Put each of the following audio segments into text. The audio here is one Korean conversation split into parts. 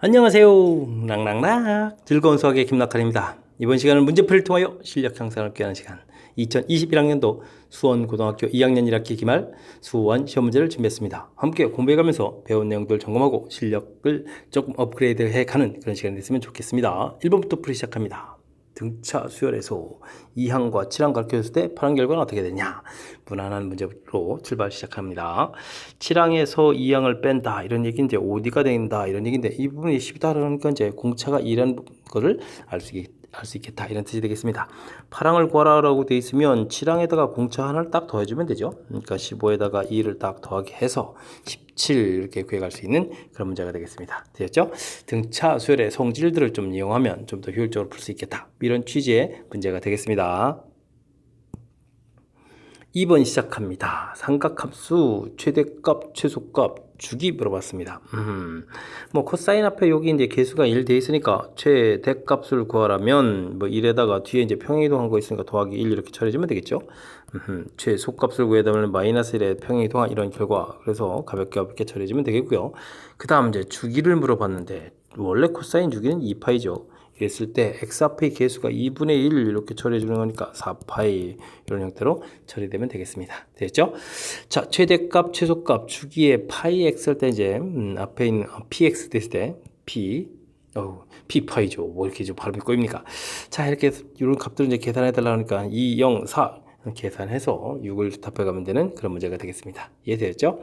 안녕하세요. 락락락 즐거운 수학의 김낙환입니다. 이번 시간은 문제풀이를 통하여 실력 향상을 꾀하는 시간 2021학년도 수원고등학교 2학년 1학기 기말 수원 시험 문제를 준비했습니다. 함께 공부해가면서 배운 내용들 점검하고 실력을 조금 업그레이드 해가는 그런 시간이 됐으면 좋겠습니다. 1번부터 풀이 시작합니다. 등차 수열에서 2항과 7항 가르쳐줬을 때 파란 결과는 어떻게 되냐? 무난한 문제로 출발 시작합니다. 7항에서 2항을 뺀다 이런 얘기 이제 OD가 된다 이런 얘기인데 이 부분이 10이다 그러니까 이제 공차가 2라는 거를 알 수 있겠다 이런 뜻이 되겠습니다. 8항을 구하라고 되어 있으면 7항에다가 공차 하나를 딱 더해주면 되죠. 그러니까 15에다가 2를 딱 더하기 해서 17 이렇게 구해갈 수 있는 그런 문제가 되겠습니다. 되었죠? 등차 수열의 성질들을 좀 이용하면 좀 더 효율적으로 풀 수 있겠다 이런 취지의 문제가 되겠습니다. 2번 시작합니다. 삼각함수 최대값, 최소값, 주기 물어봤습니다. 뭐 코사인 앞에 여기 이제 개수가 1 돼 있으니까 최대값을 구하라면 뭐 1에다가 뒤에 이제 평행이동한 거 있으니까 더하기 1 이렇게 처리해주면 되겠죠. 최소값을 구해다면 마이너스 1에 평행이동한 이런 결과. 그래서 가볍게 처리해주면 되겠고요. 그 다음 이제 주기를 물어봤는데 원래 코사인 주기는 2파이죠. 이랬을 때 x 앞의 개수가 2분의 1 이렇게 처리해 주는 거니까 4파이 이런 형태로 처리되면 되겠습니다. 됐죠? 자, 최대값, 최소값, 주기의 파이 x 할 때 이제 앞에 있는 px 됐을 때 p파이죠. 뭐 이렇게 좀 발음이 꼬입니까? 자, 이렇게 이런 값들을 이제 계산해 달라 하니까 2, 0, 4 계산해서 6을 답해가면 되는 그런 문제가 되겠습니다. 이해되었죠?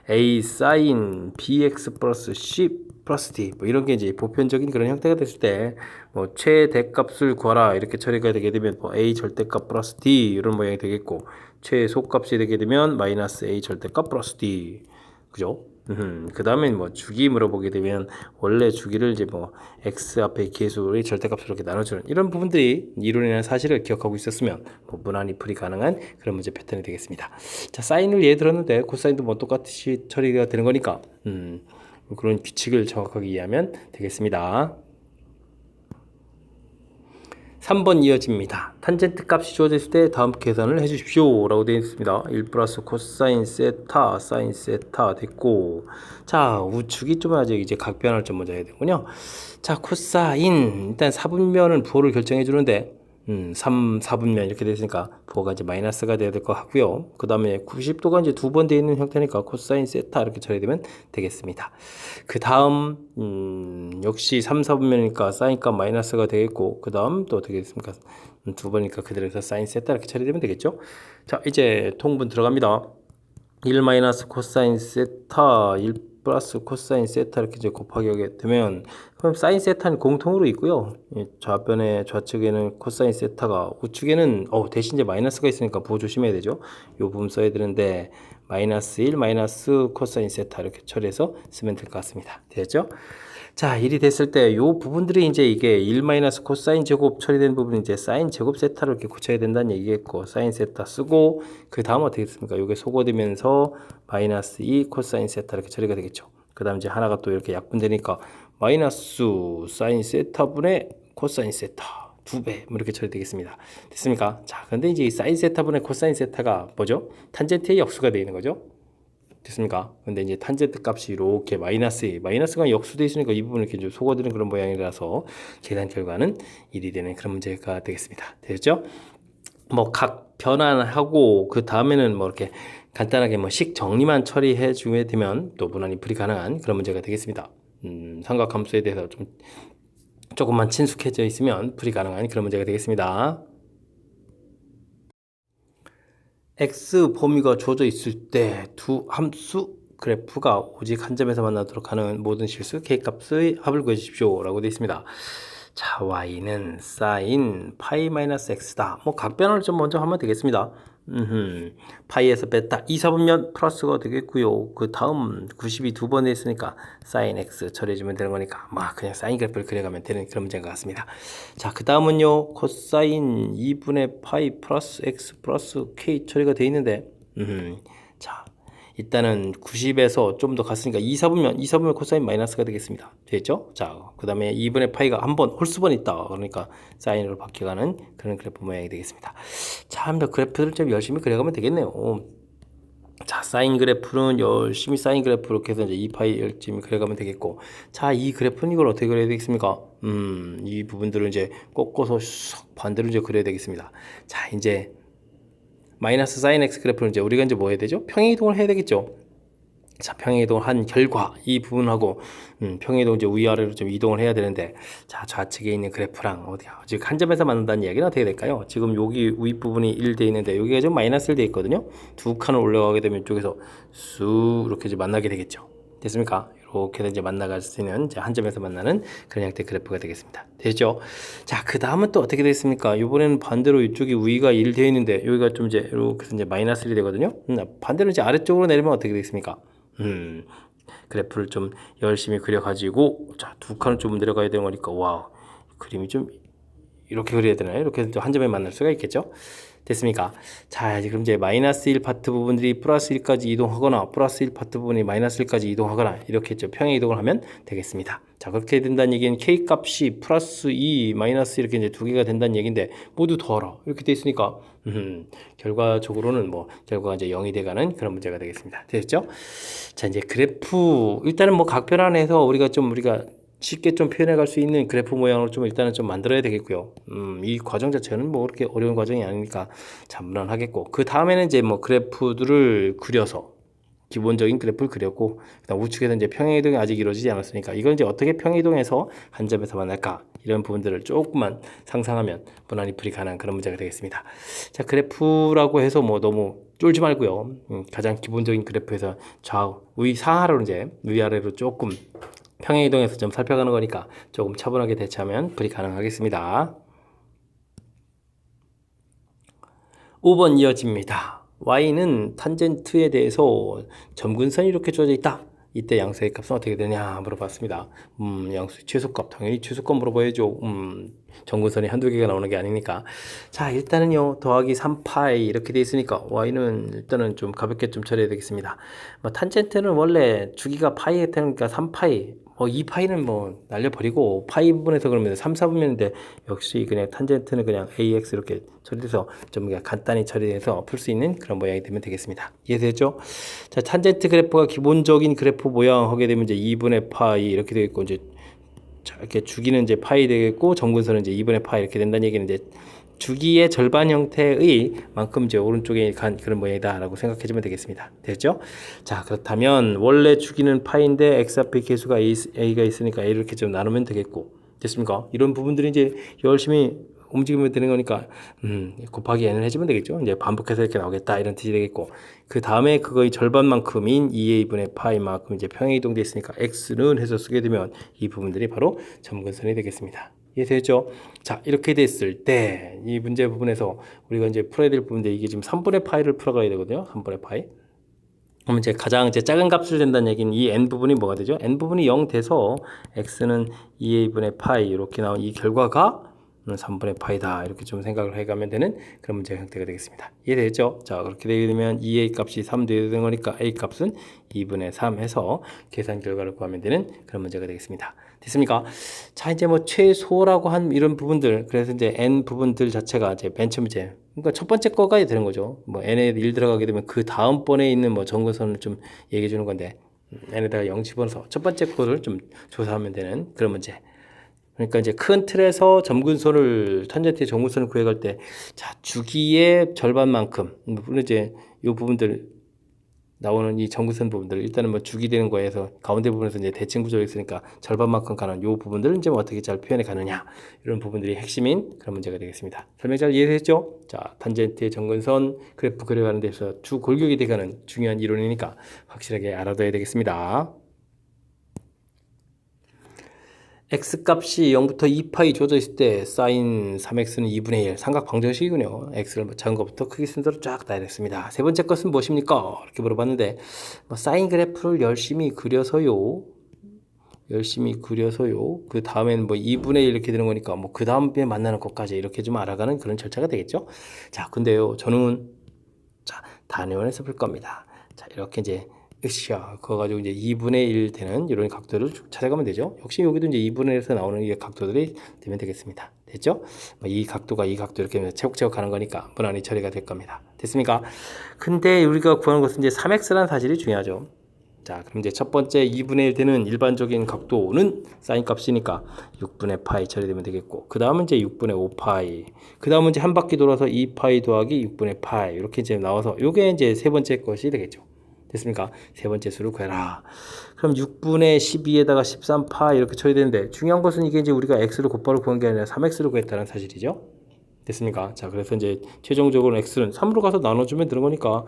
a sin bx 플러스 c 플러스 d 뭐 이런 게 이제 보편적인 그런 형태가 됐을 때 뭐 최대값을 구하라 이렇게 처리가 되게 되면 뭐 a 절대값 플러스 d 이런 모양이 되겠고 최소값이 되게 되면 마이너스 a 절대값 플러스 d 그죠? 그 다음에 뭐 주기 물어보게 되면 원래 주기를 이제 뭐 x 앞에 개수의 절대값으로 이렇게 나눠주는 이런 부분들이 이론이라는 사실을 기억하고 있었으면 뭐 무난히 풀이 가능한 그런 문제 패턴이 되겠습니다. 자, 사인을 예를 들었는데 코사인도 뭐 똑같이 처리가 되는 거니까 그런 규칙을 정확하게 이해하면 되겠습니다. 3번 이어집니다. 탄젠트 값이 주어졌을 때 다음 계산을 해주십시오 라고 되어 있습니다. 1 플러스 코사인 세타 사인 세타 됐고, 자 우측이 좀 아직 이제 각변을 좀 먼저 해야 되군요. 자 코사인 일단 4분면은 부호를 결정해 주는데 4분면 이렇게 되었으니까 부호가 이제 마이너스가 돼야 될 것 같고요. 그 다음에 90도가 이제 두 번 되어 있는 형태니까 코사인 세타 이렇게 처리되면 되겠습니다. 그 다음 역시 3, 4분면이니까 사인값 마이너스가 되겠고 그 다음 또 어떻게 됐습니까? 두 번이니까 그대로 해서 사인 세타 이렇게 처리되면 되겠죠. 자 이제 통분 들어갑니다. 1 마이너스 코사인 세타 1 플러스 코사인 세타 이렇게 이제 곱하기 하게 되면 그럼 사인 세타는 공통으로 있고요. 좌변에 좌측에는 코사인 세타가 우측에는 대신 이제 마이너스가 있으니까 부호 조심해야 되죠. 요 부분 써야 되는데 마이너스 1 마이너스 코사인 세타 이렇게 처리해서 쓰면 될 것 같습니다. 됐죠? 자, 1이 됐을 때 요 부분들이 이제 이게 1 마이너스 코사인 제곱 처리된 부분이 이제 사인 제곱 세타를 이렇게 고쳐야 된다는 얘기겠고 사인 세타 쓰고 그 다음 어떻게 됐습니까? 요게 소거되면서 마이너스 2 코사인 세타 이렇게 처리가 되겠죠. 그 다음 이제 하나가 또 이렇게 약분되니까 마이너스 사인 세타분의 코사인 세타 2배 뭐 이렇게 처리되겠습니다. 됐습니까? 자, 근데 이제 이 사인 세타분의 코사인 세타가 뭐죠? 탄젠트의 역수가 되어 있는 거죠. 됐습니까? 근데 이제 탄젠트 값이 이렇게 마이너스가 역수되어 있으니까 이 부분을 이렇게 좀 속어드는 그런 모양이라서 계산 결과는 1이 되는 그런 문제가 되겠습니다. 됐죠? 뭐 각 변환하고 그 다음에는 뭐 이렇게 간단하게 뭐 식 정리만 처리해 주게 되면 또 무난히 풀이 가능한 그런 문제가 되겠습니다. 삼각함수에 대해서 좀 조금만 친숙해져 있으면 풀이 가능한 그런 문제가 되겠습니다. x 범위가 주어져 있을 때 두 함수 그래프가 오직 한 점에서 만나도록 하는 모든 실수 k값의 합을 구해 주십시오 라고 되어 있습니다. 자, y는 sin 파이 마이너스 x다. 뭐 각변을 좀 먼저 하면 되겠습니다. 파이에서 뺐다 2, 4분면 플러스가 되겠고요. 그 다음 90이 두 번에 있으니까 sin x 처리해주면 되는 거니까 막 그냥 사인 그래프를 그려가면 되는 그런 문제인 것 같습니다. 자, 그 다음은요 코사인 2분의 파이 플러스 x 플러스 k 처리가 되어 있는데 자 일단은 90에서 좀 더 갔으니까 2, 4분면 코사인 마이너스가 되겠습니다. 됐죠? 자, 그 다음에 2분의 파이가 한 번 홀수번 있다. 그러니까 사인으로 바뀌어가는 그런 그래프 모양이 되겠습니다. 참, 더 그래프를 좀 열심히 그려가면 되겠네요. 자, 사인 그래프는 열심히 사인 그래프 이렇게 해서 이제 2파이 열심히 그려가면 되겠고, 자, 이 그래프는 이걸 어떻게 그려야 되겠습니까? 이 부분들을 이제 꺾어서 쏙 반대로 이제 그려야 되겠습니다. 자, 이제 마이너스 사인 x 그래프는 이제 우리가 이제 뭐 해야 되죠? 평행이동을 해야 되겠죠. 자, 평행이동을 한 결과 이 부분하고 평행이동 이제 위아래로 좀 이동을 해야 되는데, 자, 좌측에 있는 그래프랑 어디야? 즉 한 점에서 만난다는 이야기는 어떻게 될까요? 지금 여기 윗부분이 1 돼 있는데 여기가 좀 마이너스 1 돼 있거든요. 두 칸을 올라가게 되면 이쪽에서 쑥 이렇게 이제 만나게 되겠죠. 됐습니까? 이렇게 이제 만나갈 수 있는 이제 한 점에서 만나는 그런 형태의 그래프가 되겠습니다. 됐죠? 자, 그 다음은 또 어떻게 됐습니까? 이번에는 반대로 이쪽이 위가 1 되어 있는데 여기가 좀 이제 이렇게 이제 마이너스 1이 되거든요. 반대로 이제 아래쪽으로 내리면 어떻게 되겠습니까? 그래프를 좀 열심히 그려가지고, 자, 두 칸을 좀 내려가야 되는 거니까, 와, 그림이 좀 이렇게 그려야 되나요? 이렇게 해서 한 점에 만날 수가 있겠죠? 됐습니까? 자, 그럼 이제 마이너스 1 파트 부분들이 플러스 1까지 이동하거나, 플러스 1 파트 부분이 마이너스 1까지 이동하거나, 이렇게 했죠. 평행 이동을 하면 되겠습니다. 자, 그렇게 된다는 얘기는 K 값이 플러스 2, 마이너스 이렇게 이제 두 개가 된다는 얘기인데, 모두 더하라. 이렇게 돼 있으니까, 결과적으로는 뭐, 결과가 이제 0이 돼가는 그런 문제가 되겠습니다. 됐죠? 자, 이제 그래프, 일단은 뭐 각 변환해서 우리가 쉽게 좀 표현해 갈 수 있는 그래프 모양으로 좀 일단은 좀 만들어야 되겠고요. 이 과정 자체는 뭐 그렇게 어려운 과정이 아니니까 참 무난하겠고, 그 다음에는 이제 뭐 그래프들을 그려서 기본적인 그래프를 그렸고, 그다음 우측에서 이제 평행이동이 아직 이루어지지 않았으니까 이걸 이제 어떻게 평행이동해서 한 점에서 만날까, 이런 부분들을 조금만 상상하면 무난히 풀이 가능한 그런 문제가 되겠습니다. 자, 그래프라고 해서 뭐 너무 쫄지 말고요. 가장 기본적인 그래프에서 좌우 상하로 이제 위아래로 조금 평행이동에서 좀 살펴가는 거니까 조금 차분하게 대처하면 풀이 가능하겠습니다. 5번 이어집니다. y는 탄젠트에 대해서 점근선이 이렇게 주어져 있다. 이때 양수의 값은 어떻게 되냐 물어봤습니다. 양수 최소값, 당연히 최소값 물어봐야죠. 점근선이 한두 개가 나오는 게 아니니까. 자, 일단은요, 더하기 3파이 이렇게 돼 있으니까 y는 일단은 좀 가볍게 좀 처리해야 되겠습니다. 뭐 탄젠트는 원래 주기가 파이에 되니까 3파이, 2파이는 뭐 날려버리고 파이 부분에서 그러면 3, 4분면인데, 역시 그냥 탄젠트는 그냥 ax 이렇게 처리해서 좀 그냥 간단히 처리해서 풀 수 있는 그런 모양이 되면 되겠습니다. 이해되죠? 자, 탄젠트 그래프가 기본적인 그래프 모양 하게 되면 이제 2분의 파이 이렇게 되겠고, 이제 자, 이렇게 주기는 이제 파이 되겠고, 정근선은 이제 2분의 파이 이렇게 된다는 얘기는 이제 주기의 절반 형태의 만큼 이제 오른쪽에 간 그런 모양이다라고 생각해주면 되겠습니다. 됐죠? 자, 그렇다면 원래 주기는 파이인데 x 앞에 계수가 a가 있으니까 a를 이렇게 좀 나누면 되겠고, 됐습니까? 이런 부분들이 이제 열심히 움직이면 되는 거니까 곱하기 n을 해주면 되겠죠. 이제 반복해서 이렇게 나오겠다 이런 뜻이 되겠고, 그 다음에 그거의 절반만큼인 2a분의 파이만큼 이제 평행 이동돼 있으니까 x는 해서 쓰게 되면 이 부분들이 바로 점근선이 되겠습니다. 이해되죠? 자, 이렇게 됐을 때 이 문제 부분에서 우리가 이제 풀어야 될 부분인데, 이게 지금 3분의 파이를 풀어가야 되거든요. 3분의 파이. 그럼 이제 가장 이제 작은 값을 된다는 얘기는 이 n 부분이 뭐가 되죠? n 부분이 0 돼서 x는 2a분의 파이 이렇게 나온 이 결과가 3분의 파이다, 이렇게 좀 생각을 해가면 되는 그런 문제 형태가 되겠습니다. 이해되죠? 자, 그렇게 되게 되면 2a 값이 3 되는 거니까 a 값은 2분의 3 해서 계산 결과를 구하면 되는 그런 문제가 되겠습니다. 됐습니까? 자, 이제 뭐 최소라고 한 이런 부분들, 그래서 이제 n 부분들 자체가 이제 맨 처음 이제, 그러니까 첫 번째 거가 되는 거죠. 뭐 n에 1 들어가게 되면 그 다음 번에 있는 뭐 정근선을 좀 얘기해 주는 건데, n에다가 0 집어넣어서 첫 번째 거를 좀 조사하면 되는 그런 문제. 그러니까 이제 큰 틀에서 점근선을, 탄젠트의 점근선을 구해갈 때, 자, 주기의 절반만큼, 물론 이제 이 부분들 나오는 이 점근선 부분들, 일단은 뭐 주기 되는 거에서 가운데 부분에서 이제 대칭 구조가 있으니까 절반만큼 가는 이 부분들을 이제 뭐 어떻게 잘 표현해 가느냐, 이런 부분들이 핵심인 그런 문제가 되겠습니다. 설명 잘 이해됐죠? 자, 탄젠트의 점근선 그래프 그려가는 데서 주 골격이 돼가는 중요한 이론이니까 확실하게 알아둬야 되겠습니다. x값이 0부터 2파이 주어져 있을 때 사인 3x는 2분의 1 삼각 방정식이군요. x를 작은 것부터 크기 순서로 쫙 따야 됐습니다. 세 번째 것은 무엇입니까? 이렇게 물어봤는데, 사인 그래프를 열심히 그려서요. 그 다음에는 뭐 2분의 1 이렇게 되는 거니까 뭐 그 다음에 만나는 것까지 이렇게 좀 알아가는 그런 절차가 되겠죠. 자, 근데요, 저는 자, 단위원에서 풀 겁니다. 자, 이렇게 이제 으쌰, 그거 가지고 이제 2분의 1 되는 이런 각도를 찾아가면 되죠. 역시 여기도 이제 2분의 1에서 나오는 이 각도들이 되면 되겠습니다. 됐죠? 이 각도가 이 각도 이렇게 차곡차곡 가는 거니까 무난히 처리가 될 겁니다. 됐습니까? 근데 우리가 구하는 것은 이제 3x라는 사실이 중요하죠. 자, 그럼 이제 첫 번째 2분의 1 되는 일반적인 각도는 사인 값이니까 6분의 파이 처리되면 되겠고, 그 다음은 이제 6분의 5파이, 그 다음은 이제 한 바퀴 돌아서 2파이 더하기 6분의 파이, 이렇게 이제 나와서 요게 이제 세 번째 것이 되겠죠. 됐습니까? 세 번째 수를 구해라. 그럼 6분의 12에다가 13파이 이렇게 처리되는데, 중요한 것은 이게 이제 우리가 x를 곧바로 구한 게 아니라 3x를 구했다는 사실이죠. 됐습니까? 자, 그래서 이제 최종적으로 x는 3으로 가서 나눠주면 되는 거니까,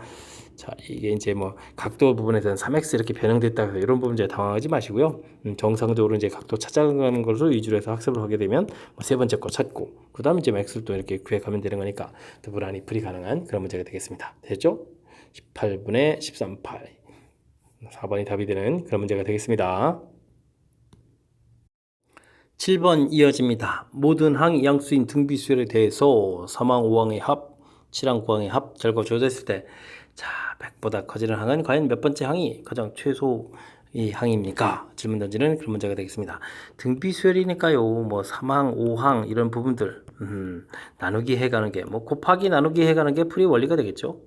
자, 이게 이제 뭐 각도 부분에서는 3x 이렇게 변형됐다 해서 이런 부분 이제 당황하지 마시고요. 정상적으로 이제 각도 찾아가는 것을 위주로 해서 학습을 하게 되면 뭐세 번째 거 찾고, 그 다음에 이제 x를 또 이렇게 구해가면 되는 거니까 더 불안이 풀이 가능한 그런 문제가 되겠습니다. 됐죠? 18분의 13파이 4번이 답이 되는 그런 문제가 되겠습니다. 7번 이어집니다. 모든 항 양수인 등비수열에 대해서 3항 5항의 합, 7항 9항의 합 결과 주어져 있을 때, 자, 100보다 커지는 항은 과연 몇 번째 항이 가장 최소 이 항입니까? 질문 던지는 그런 문제가 되겠습니다. 등비수열이니까요, 뭐 3항, 5항 이런 부분들 나누기 해가는 게, 뭐 곱하기 나누기 해가는 게 풀이 원리가 되겠죠.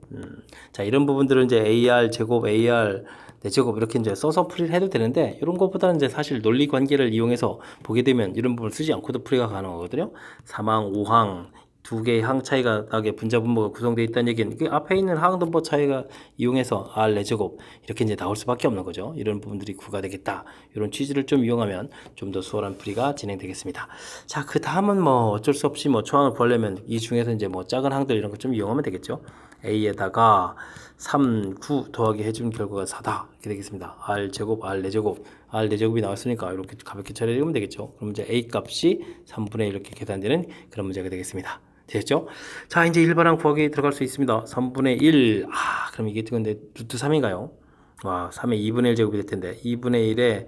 자, 이런 부분들은 이제 AR 제곱, AR 4제곱 이렇게 이제 써서 풀이를 해도 되는데, 이런 것보다는 이제 사실 논리 관계를 이용해서 보게 되면 이런 부분을 쓰지 않고도 풀이가 가능하거든요. 3항, 5항 두 개의 항 차이가 나게 분자 분모가 구성되어 있다는 얘기는 그 앞에 있는 항 분모 차이가 이용해서 R 4제곱 이렇게 이제 나올 수밖에 없는 거죠. 이런 부분들이 구가 되겠다. 이런 취지를 좀 이용하면 좀 더 수월한 풀이가 진행되겠습니다. 자, 그 다음은 뭐 어쩔 수 없이 뭐 초항을 구하려면 이 중에서 이제 뭐 작은 항들 이런 거 좀 이용하면 되겠죠. A에다가 3, 9 더하기 해준 결과가 4다. 이렇게 되겠습니다. R 제곱, R 4제곱. R 4제곱이 나왔으니까 이렇게 가볍게 처리해주면 되겠죠. 그럼 이제 A 값이 3분의 1 이렇게 계산되는 그런 문제가 되겠습니다. 되겠죠? 자, 이제 일반항 구하기 들어갈 수 있습니다. 3분의 1. 그럼 이게 근데 루트 3인가요? 와, 3의 2분의 1 제곱이 될 텐데, 2분의 1에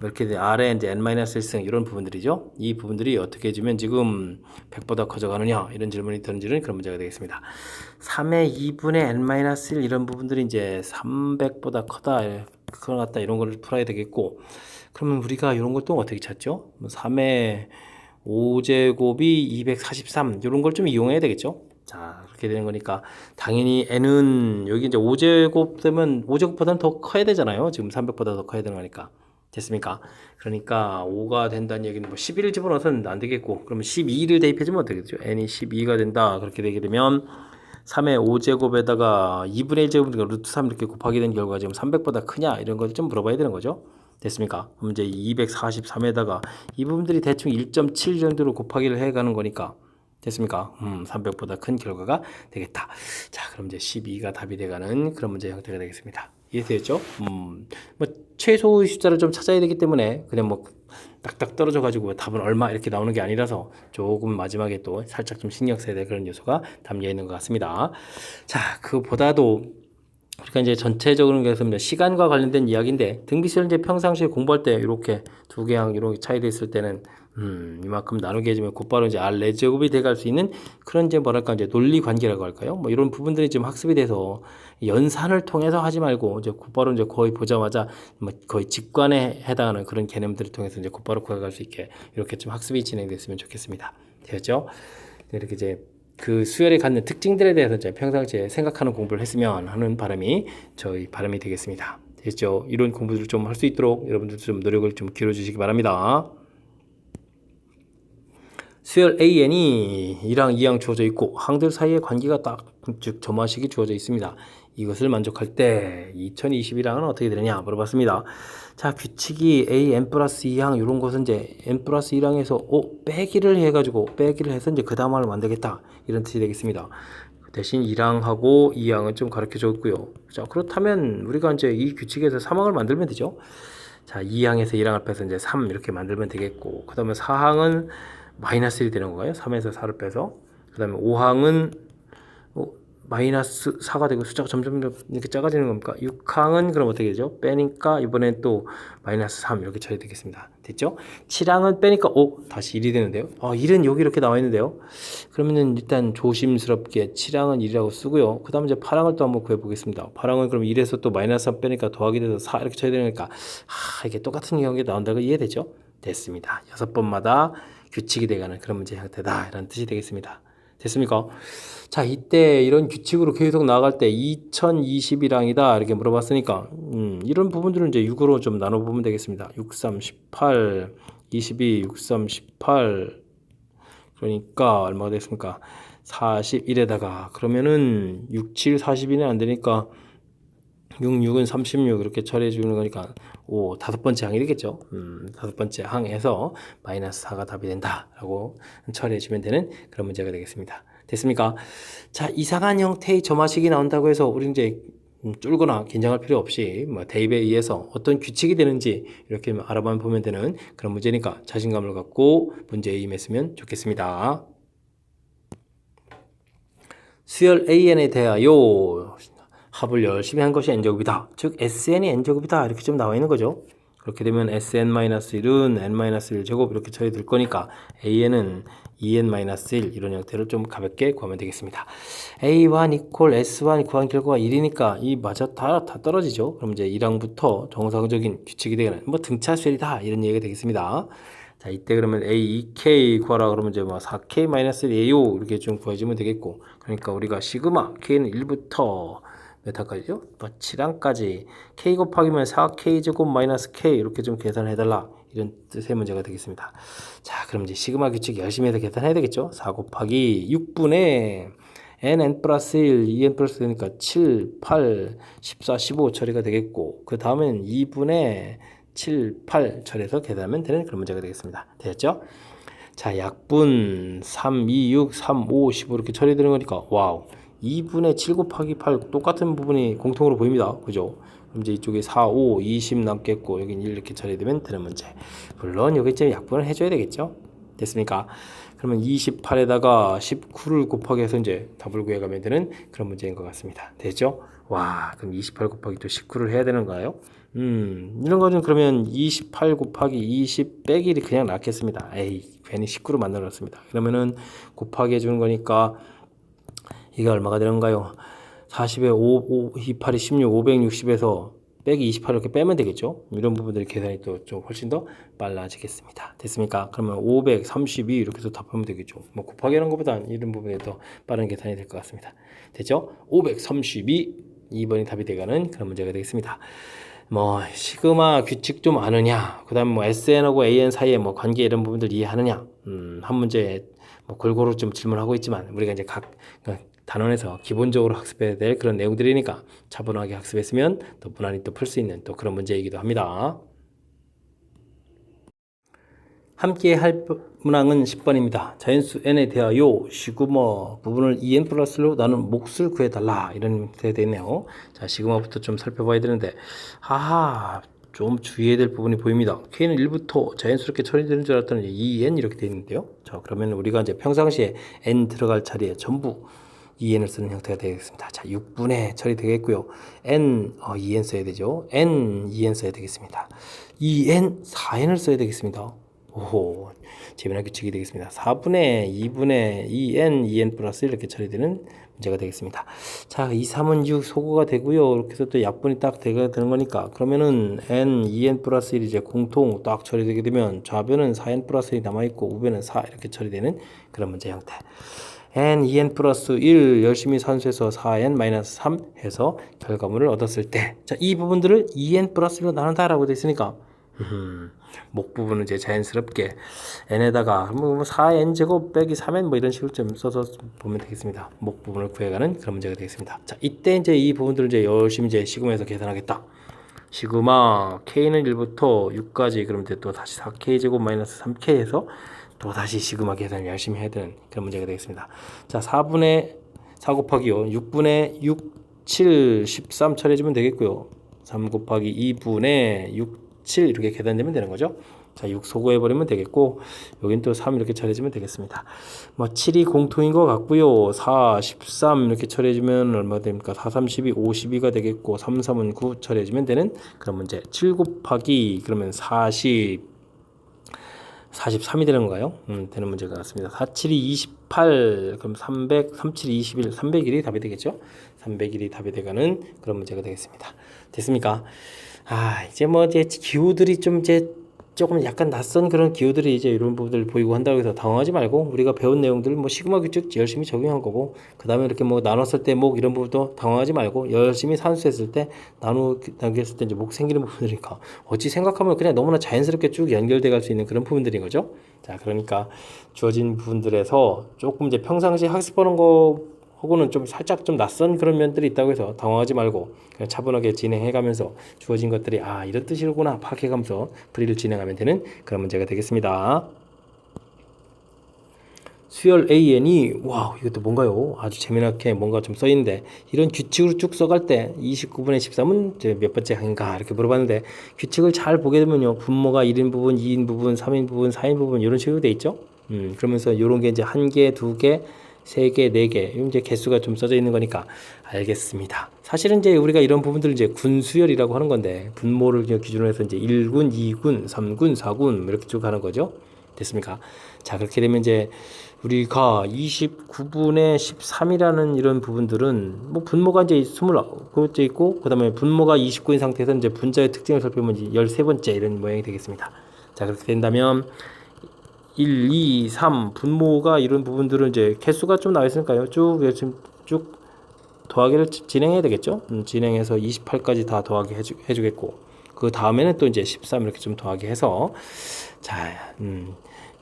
이렇게 R에 이제 n-1승 이런 부분들이죠. 이 부분들이 어떻게 해주면 지금 100보다 커져가느냐 이런 질문이 던지는 그런 문제가 되겠습니다. 3의 2분의 n-1 이런 부분들이 이제 300보다 크다, 그거 같다 이런 걸 풀어야 되겠고, 그러면 우리가 이런 것도 어떻게 찾죠? 3의 5제곱이 243 이런 걸 좀 이용해야 되겠죠. 자, 그렇게 되는 거니까 당연히 n은 여기 이제 5제곱 되면 5제곱보다는 더 커야 되잖아요. 지금 300보다 더 커야 되는 거니까. 됐습니까? 그러니까 5가 된다는 얘기는 뭐 11을 집어넣어서는 안 되겠고, 그러면 12를 대입해주면 어떻게 되죠? n이 12가 된다. 그렇게 되게 되면 3의 5제곱에다가 2분의 1제곱이니까 루트 3 이렇게 곱하게 된 결과가 지금 300보다 크냐 이런 것을 좀 물어봐야 되는 거죠. 됐습니까? 그럼 이제 243에다가 이 부분들이 대충 1.7 정도로 곱하기를 해가는 거니까, 됐습니까? 300보다 큰 결과가 되겠다. 자, 그럼 이제 12가 답이 돼가는 그런 문제 형태가 되겠습니다. 이해되겠죠? 뭐 최소의 숫자를 좀 찾아야 되기 때문에 그냥 뭐 딱딱 떨어져 가지고 답은 얼마 이렇게 나오는 게 아니라서 조금 마지막에 또 살짝 좀 신경 써야 될 그런 요소가 담겨 있는 것 같습니다. 자, 그보다도 그러니까 이제 전체적으로 그래서 시간과 관련된 이야기인데, 등비수열 이제 평상시에 공부할 때 이렇게 두 개항 이렇게 차이돼 있을 때는 이만큼 나누게 해주면 곧바로 이제 R 4제곱이 돼갈 수 있는 그런 이제 뭐랄까 이제 논리 관계라고 할까요? 뭐 이런 부분들이 지금 학습이 돼서 연산을 통해서 하지 말고 이제 곧바로 이제 거의 보자마자 뭐 거의 직관에 해당하는 그런 개념들을 통해서 이제 곧바로 구해갈 수 있게 이렇게 좀 학습이 진행됐으면 좋겠습니다. 되었죠? 이렇게 이제 그 수열이 갖는 특징들에 대해서 이제 평상시에 생각하는 공부를 했으면 하는 바람이 저희 바람이 되겠습니다. 됐죠? 이런 공부를 좀 할 수 있도록 여러분들 좀 노력을 좀 기울여 주시기 바랍니다. 수열 AN이 1항, 2항 주어져 있고 항들 사이의 관계가 딱 즉 점화식이 주어져 있습니다. 이것을 만족할 때 2021항은 어떻게 되느냐 물어봤습니다. 자, 규칙이 A n 플러스 2항 이런 것은 이제 n 플러스 1항에서 빼기를 해가지고 빼기를 해서 이제 그 다음 항을 만들겠다 이런 뜻이 되겠습니다. 대신 1항하고 2항은 좀 가르쳐 줬고요. 자, 그렇다면 우리가 이제 이 규칙에서 3항을 만들면 되죠. 자, 2항에서 1항을 빼서 이제 3 이렇게 만들면 되겠고, 그 다음에 4항은 마이너스 1이 되는 건가요? 3에서 4를 빼서. 그 다음에 5항은 마이너스 4가 되고 숫자가 점점 이렇게 작아지는 겁니까? 6항은 그럼 어떻게 되죠? 빼니까 이번엔 또 마이너스 3 이렇게 쳐야 되겠습니다. 됐죠? 7항은 빼니까 다시 1이 되는데요. 1은 여기 이렇게 나와 있는데요. 그러면은 일단 조심스럽게 7항은 1이라고 쓰고요. 그 다음에 이제 8항을 또 한번 구해보겠습니다. 8항은 그럼 1에서 또 마이너스 3 빼니까 더하기 돼서 4 이렇게 쳐야 되니까 이게 똑같은 경우에 나온다고 이해되죠? 됐습니다. 6번마다 규칙이 돼가는 그런 문제 형태다 이런 뜻이 되겠습니다. 됐습니까? 자, 이때 이런 규칙으로 계속 나갈 때 2020이랑이다 이렇게 물어봤으니까 이런 부분들은 이제 6으로 좀 나눠보면 되겠습니다. 6, 3, 18, 22, 6, 3, 18 그러니까 얼마가 됐습니까? 41에다가 그러면은 6, 7, 42는 안 되니까 6, 6은 36 이렇게 처리해 주는 거니까 5, 다섯 번째 항이 되겠죠. 다섯 번째 항에서 마이너스 4가 답이 된다라고 처리해 주면 되는 그런 문제가 되겠습니다. 됐습니까? 자, 이상한 형태의 점화식이 나온다고 해서 우리 이제 쫄거나 긴장할 필요 없이 뭐 대입에 의해서 어떤 규칙이 되는지 이렇게 알아보면 되는 그런 문제니까 자신감을 갖고 문제에 임했으면 좋겠습니다. 수열 AN에 대하여 합을 열심히 한 것이 n제곱이다. 즉 SN이 n제곱이다 이렇게 좀 나와 있는 거죠. 그렇게 되면 SN-1은 n-1제곱 이렇게 처리될 거니까 AN은 2n-1 이런 형태를 좀 가볍게 구하면 되겠습니다. A1 이퀄 S1 구한 결과가 1이니까 이 맞아 다 떨어지죠. 그럼 이제 1항부터 정상적인 규칙이 되는 뭐 등차 수열이다 이런 얘기가 되겠습니다. 자, 이때 그러면 A2K 구하라 그러면 이제 뭐 4K-1AO 이렇게 좀 구해주면 되겠고, 그러니까 우리가 시그마 K는 1부터 몇 항까지죠? 7항까지 K 곱하기면 4K 제곱 마이너스 K 이렇게 좀 계산을 해달라 이런 뜻의 문제가 되겠습니다. 자, 그럼 이제 시그마 규칙 열심히 해서 계산해야 되겠죠? 4 곱하기 6분의 n 플러스 1, 2n 플러스 되니까 7, 8, 14, 15 처리가 되겠고, 그 다음엔 2분의 7, 8 처리해서 계산하면 되는 그런 문제가 되겠습니다. 되셨죠? 자, 약분 3, 2, 6, 3, 5, 15 이렇게 처리되는 거니까 와우 2분의 7 곱하기 8 똑같은 부분이 공통으로 보입니다. 그죠? 그럼 이제 이쪽에 4, 5, 20 남겠고 여긴 1 이렇게 처리되면 되는 문제. 물론 여기 이제 약분을 해줘야 되겠죠? 됐습니까? 그러면 28에다가 19를 곱하기 해서 이제 답을 구해가면 되는 그런 문제인 것 같습니다. 됐죠? 와, 그럼 28 곱하기 또 19를 해야 되는가요? 이런 거는 그러면 28 곱하기 20 빼기 1이 그냥 낫겠습니다. 에이, 괜히 19로 만들어놨습니다. 그러면은 곱하기 해주는 거니까 이게 얼마가 되는가요? 40에 5, 28이 16, 560에서 빼기 28 이렇게 빼면 되겠죠? 이런 부분들이 계산이 또 좀 훨씬 더 빨라지겠습니다. 됐습니까? 그러면 532 이렇게 해서 답하면 되겠죠. 뭐 곱하기 하는 것보다 이런 부분에 더 빠른 계산이 될 것 같습니다. 됐죠? 532 2번이 답이 되가는 그런 문제가 되겠습니다. 뭐 시그마 규칙 좀 아느냐, 그 다음 뭐 SN하고 AN 사이에 뭐 관계 이런 부분들 이해하느냐, 한 문제 뭐 골고루 좀 질문하고 있지만 우리가 이제 각 단원에서 기본적으로 학습해야 될 그런 내용들이니까 차분하게 학습했으면 더 무난히 또 풀 수 있는 또 그런 문제이기도 합니다. 함께 할 문항은 10번입니다. 자연수 n에 대하여 시그마 부분을 2n 플러스로 나눈 몫을 구해달라 이런 형태가 되어 있네요. 자, 시그마부터 좀 살펴봐야 되는데 좀 주의해야 될 부분이 보입니다. K는 1부터 자연스럽게 처리되는 줄 알았더니 2n 이렇게 되어 있는데요. 자, 그러면 우리가 이제 평상시에 n 들어갈 자리에 전부 2n을 쓰는 형태가 되겠습니다. 자, 6분의 처리되겠고요. n 2n 써야 되죠. n 2n 써야 되겠습니다. 2n 4n을 써야 되겠습니다. 오호, 재미난 규칙이 되겠습니다. 4분의 2분의 2n 2n 플러스 이렇게 처리되는 문제가 되겠습니다. 자, 2, 3은 6 소거가 되고요. 이렇게 해서 또 약분이 딱 되는 거니까 그러면은 n 2n 플러스 1이 이제 공통 딱 처리되게 되면 좌변은 4n 플러스 1이 남아있고 우변은 4 이렇게 처리되는 그런 문제 형태. n 2n 플러스 1 열심히 산수해서 4n 마이너스 3 해서 결과물을 얻었을 때, 자, 이 부분들을 2n 플러스 1로 나눈다라고 되어 있으니까 목 부분은 이제 자연스럽게 n에다가 뭐 4n 제곱 빼기 3n 뭐 이런 식으로 좀 써서 보면 되겠습니다. 목 부분을 구해가는 그런 문제가 되겠습니다. 자, 이때 이제 이 부분들을 이제 열심히 이제 시그마에서 계산하겠다. 시그마 k는 1부터 6까지 그러면 또 다시 4k 제곱 마이너스 3k 해서 또 다시 시그마 계산을 열심히 해야 되는 그런 문제가 되겠습니다. 자, 4분의 4 곱하기요 6분의 6, 7, 13 처리해주면 되겠고요. 3 곱하기 2분의 6, 7 이렇게 계산되면 되는 거죠. 자, 6 소거해버리면 되겠고 여긴 또 3 이렇게 처리해주면 되겠습니다. 뭐 7이 공통인 것 같고요. 4, 13 이렇게 처리해주면 얼마 됩니까? 4, 32, 52가 되겠고 3, 3은 9 처리해주면 되는 그런 문제. 7 곱하기 그러면 43이 되는 건가요? 되는 문제가 같습니다. 4, 7이 28, 그럼 300, 3, 7이 21, 301이 답이 되겠죠? 301이 답이 되가는 그런 문제가 되겠습니다. 됐습니까? 이제 뭐 이제 기호들이 좀 이제 조금 약간 낯선 그런 기호들이 이제 이런 부분들 보이고 한다고 해서 당황하지 말고 우리가 배운 내용들 뭐 시그마 규칙 열심히 적용한 거고 그 다음에 이렇게 뭐 나눴을 때 목 이런 부분도 당황하지 말고 열심히 산수했을 때 나누었을 때 이제 목 생기는 부분이니까 어찌 생각하면 그냥 너무나 자연스럽게 쭉 연결돼 갈 수 있는 그런 부분들인 거죠. 자, 그러니까 주어진 부분들에서 조금 이제 평상시 학습하는 거 하고는 좀 살짝 좀 낯선 그런 면들이 있다고 해서 당황하지 말고 그냥 차분하게 진행해가면서 주어진 것들이 이런 뜻이구나 파악해가면서 풀이를 진행하면 되는 그런 문제가 되겠습니다. 수열 AN이 와우 이것도 뭔가요? 아주 재미나게 뭔가 좀 써있는데 이런 규칙으로 쭉 써갈 때 29분의 13은 이제 몇 번째 항인가 이렇게 물어봤는데 규칙을 잘 보게 되면요 분모가 1인 부분, 2인 부분, 3인 부분, 4인 부분 이런 식으로 돼 있죠. 그러면서 이런 게 이제 1개, 2개 3개, 4개, 이제 개수가 좀 써져 있는 거니까 알겠습니다. 사실은 이제 우리가 이런 부분들을 이제 군수열이라고 하는 건데, 분모를 기준으로 해서 이제 1군, 2군, 3군, 4군, 이렇게 쭉 가는 거죠. 됐습니까? 자, 그렇게 되면 이제 우리가 29분의 13이라는 이런 부분들은 뭐 분모가 이제 29번째 있고, 그 다음에 분모가 29인 상태에서 이제 분자의 특징을 살펴보면 이제 13번째 이런 모양이 되겠습니다. 자, 그렇게 된다면 1, 2, 3 분모가 이런 부분들은 이제 개수가 좀 나와 있으니까요. 쭉 더하기를 진행해야 되겠죠. 진행해서 28까지 다 더하기 해주겠고 그 다음에는 또 이제 13 이렇게 좀 더하기 해서 자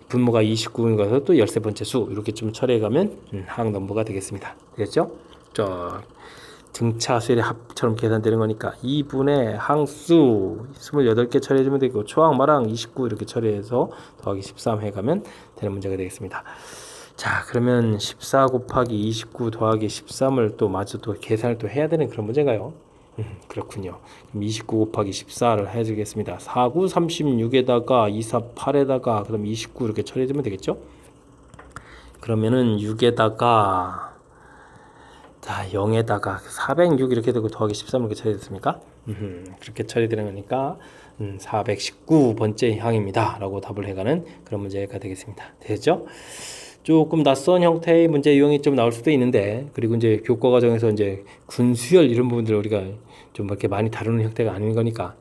분모가 29인 것에서 또 13번째 수 이렇게 좀 처리해가면 항 넘버가 되겠습니다. 되겠죠? 자 등차 수열의 합처럼 계산되는 거니까 2분의 항수 28개 처리해주면 되고 초항 마랑 29 이렇게 처리해서 더하기 13 해가면 되는 문제가 되겠습니다. 자 그러면 14 곱하기 29 더하기 13을 또 마저 또 계산을 또 해야 되는 그런 문제인가요? 그렇군요. 그럼 29 곱하기 14를 해주겠습니다. 4, 9, 36에다가 2, 4, 8에다가 그럼 29 이렇게 처리해주면 되겠죠? 그러면은 6에다가 자 0에다가 406 이렇게 되고 더하기 13 이렇게 처리됐습니까? 그렇게 처리되는 거니까 419번째 항입니다 라고 답을 해가는 그런 문제가 되겠습니다. 되죠? 조금 낯선 형태의 문제 유형이 좀 나올 수도 있는데 그리고 이제 교과 과정에서 이제 군수열 이런 부분들을 우리가 좀 이렇게 많이 다루는 형태가 아닌 거니까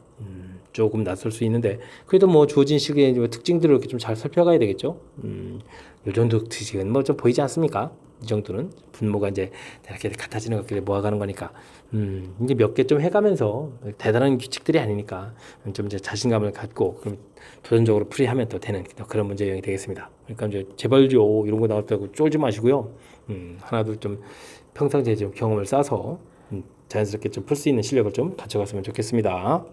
조금 낯설 수 있는데 그래도 뭐 주어진 시기의 특징들을 이렇게 좀 잘 살펴가야 되겠죠. 요 정도 특징은 뭐 좀 보이지 않습니까? 이 정도는 분모가 이제 이렇게 같아지는 것들을 모아가는 거니까 이제 몇 개 좀 해가면서 대단한 규칙들이 아니니까 좀 이제 자신감을 갖고 그럼 도전적으로 풀이하면 또 되는 그런 문제 유형이 되겠습니다. 그러니까 이제 제발요 이런 거 나왔다고 쫄지 마시고요. 하나도 좀 평상시에 좀 경험을 쌓아서 자연스럽게 좀 풀 수 있는 실력을 좀 갖춰갔으면 좋겠습니다.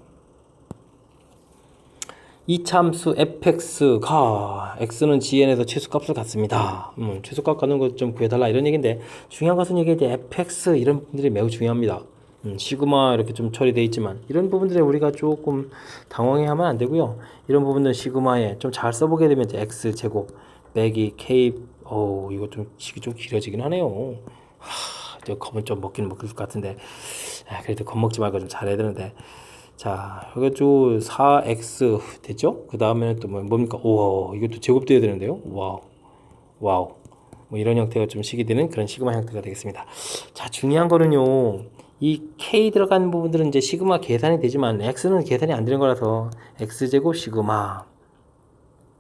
이참수 fx가 x는 gn에서 최소값을 갖습니다. 최소값 갖는 것 좀 구해달라 이런 얘기인데 중요한 것은 이게 이제 fx 이런 부분들이 매우 중요합니다. 시그마 이렇게 좀 처리되어 있지만 이런 부분들에 우리가 조금 당황해하면 안 되고요. 이런 부분들 시그마에 좀 잘 써보게 되면 이제 x 제곱 빼기 k 이거 좀 식이 좀 길어지긴 하네요. 저 겁은 좀 먹을 것 같은데 그래도 겁먹지 말고 좀 잘해야 되는데. 자, 이거 4x 됐죠? 그 다음에는 또 뭡니까? 우와, 이것도 제곱돼야 되는데요? 와우. 뭐 이런 형태가 좀 식이 되는 그런 시그마 형태가 되겠습니다. 자, 중요한 거는요. 이 k 들어가는 부분들은 이제 시그마 계산이 되지만 x는 계산이 안 되는 거라서 x제곱 시그마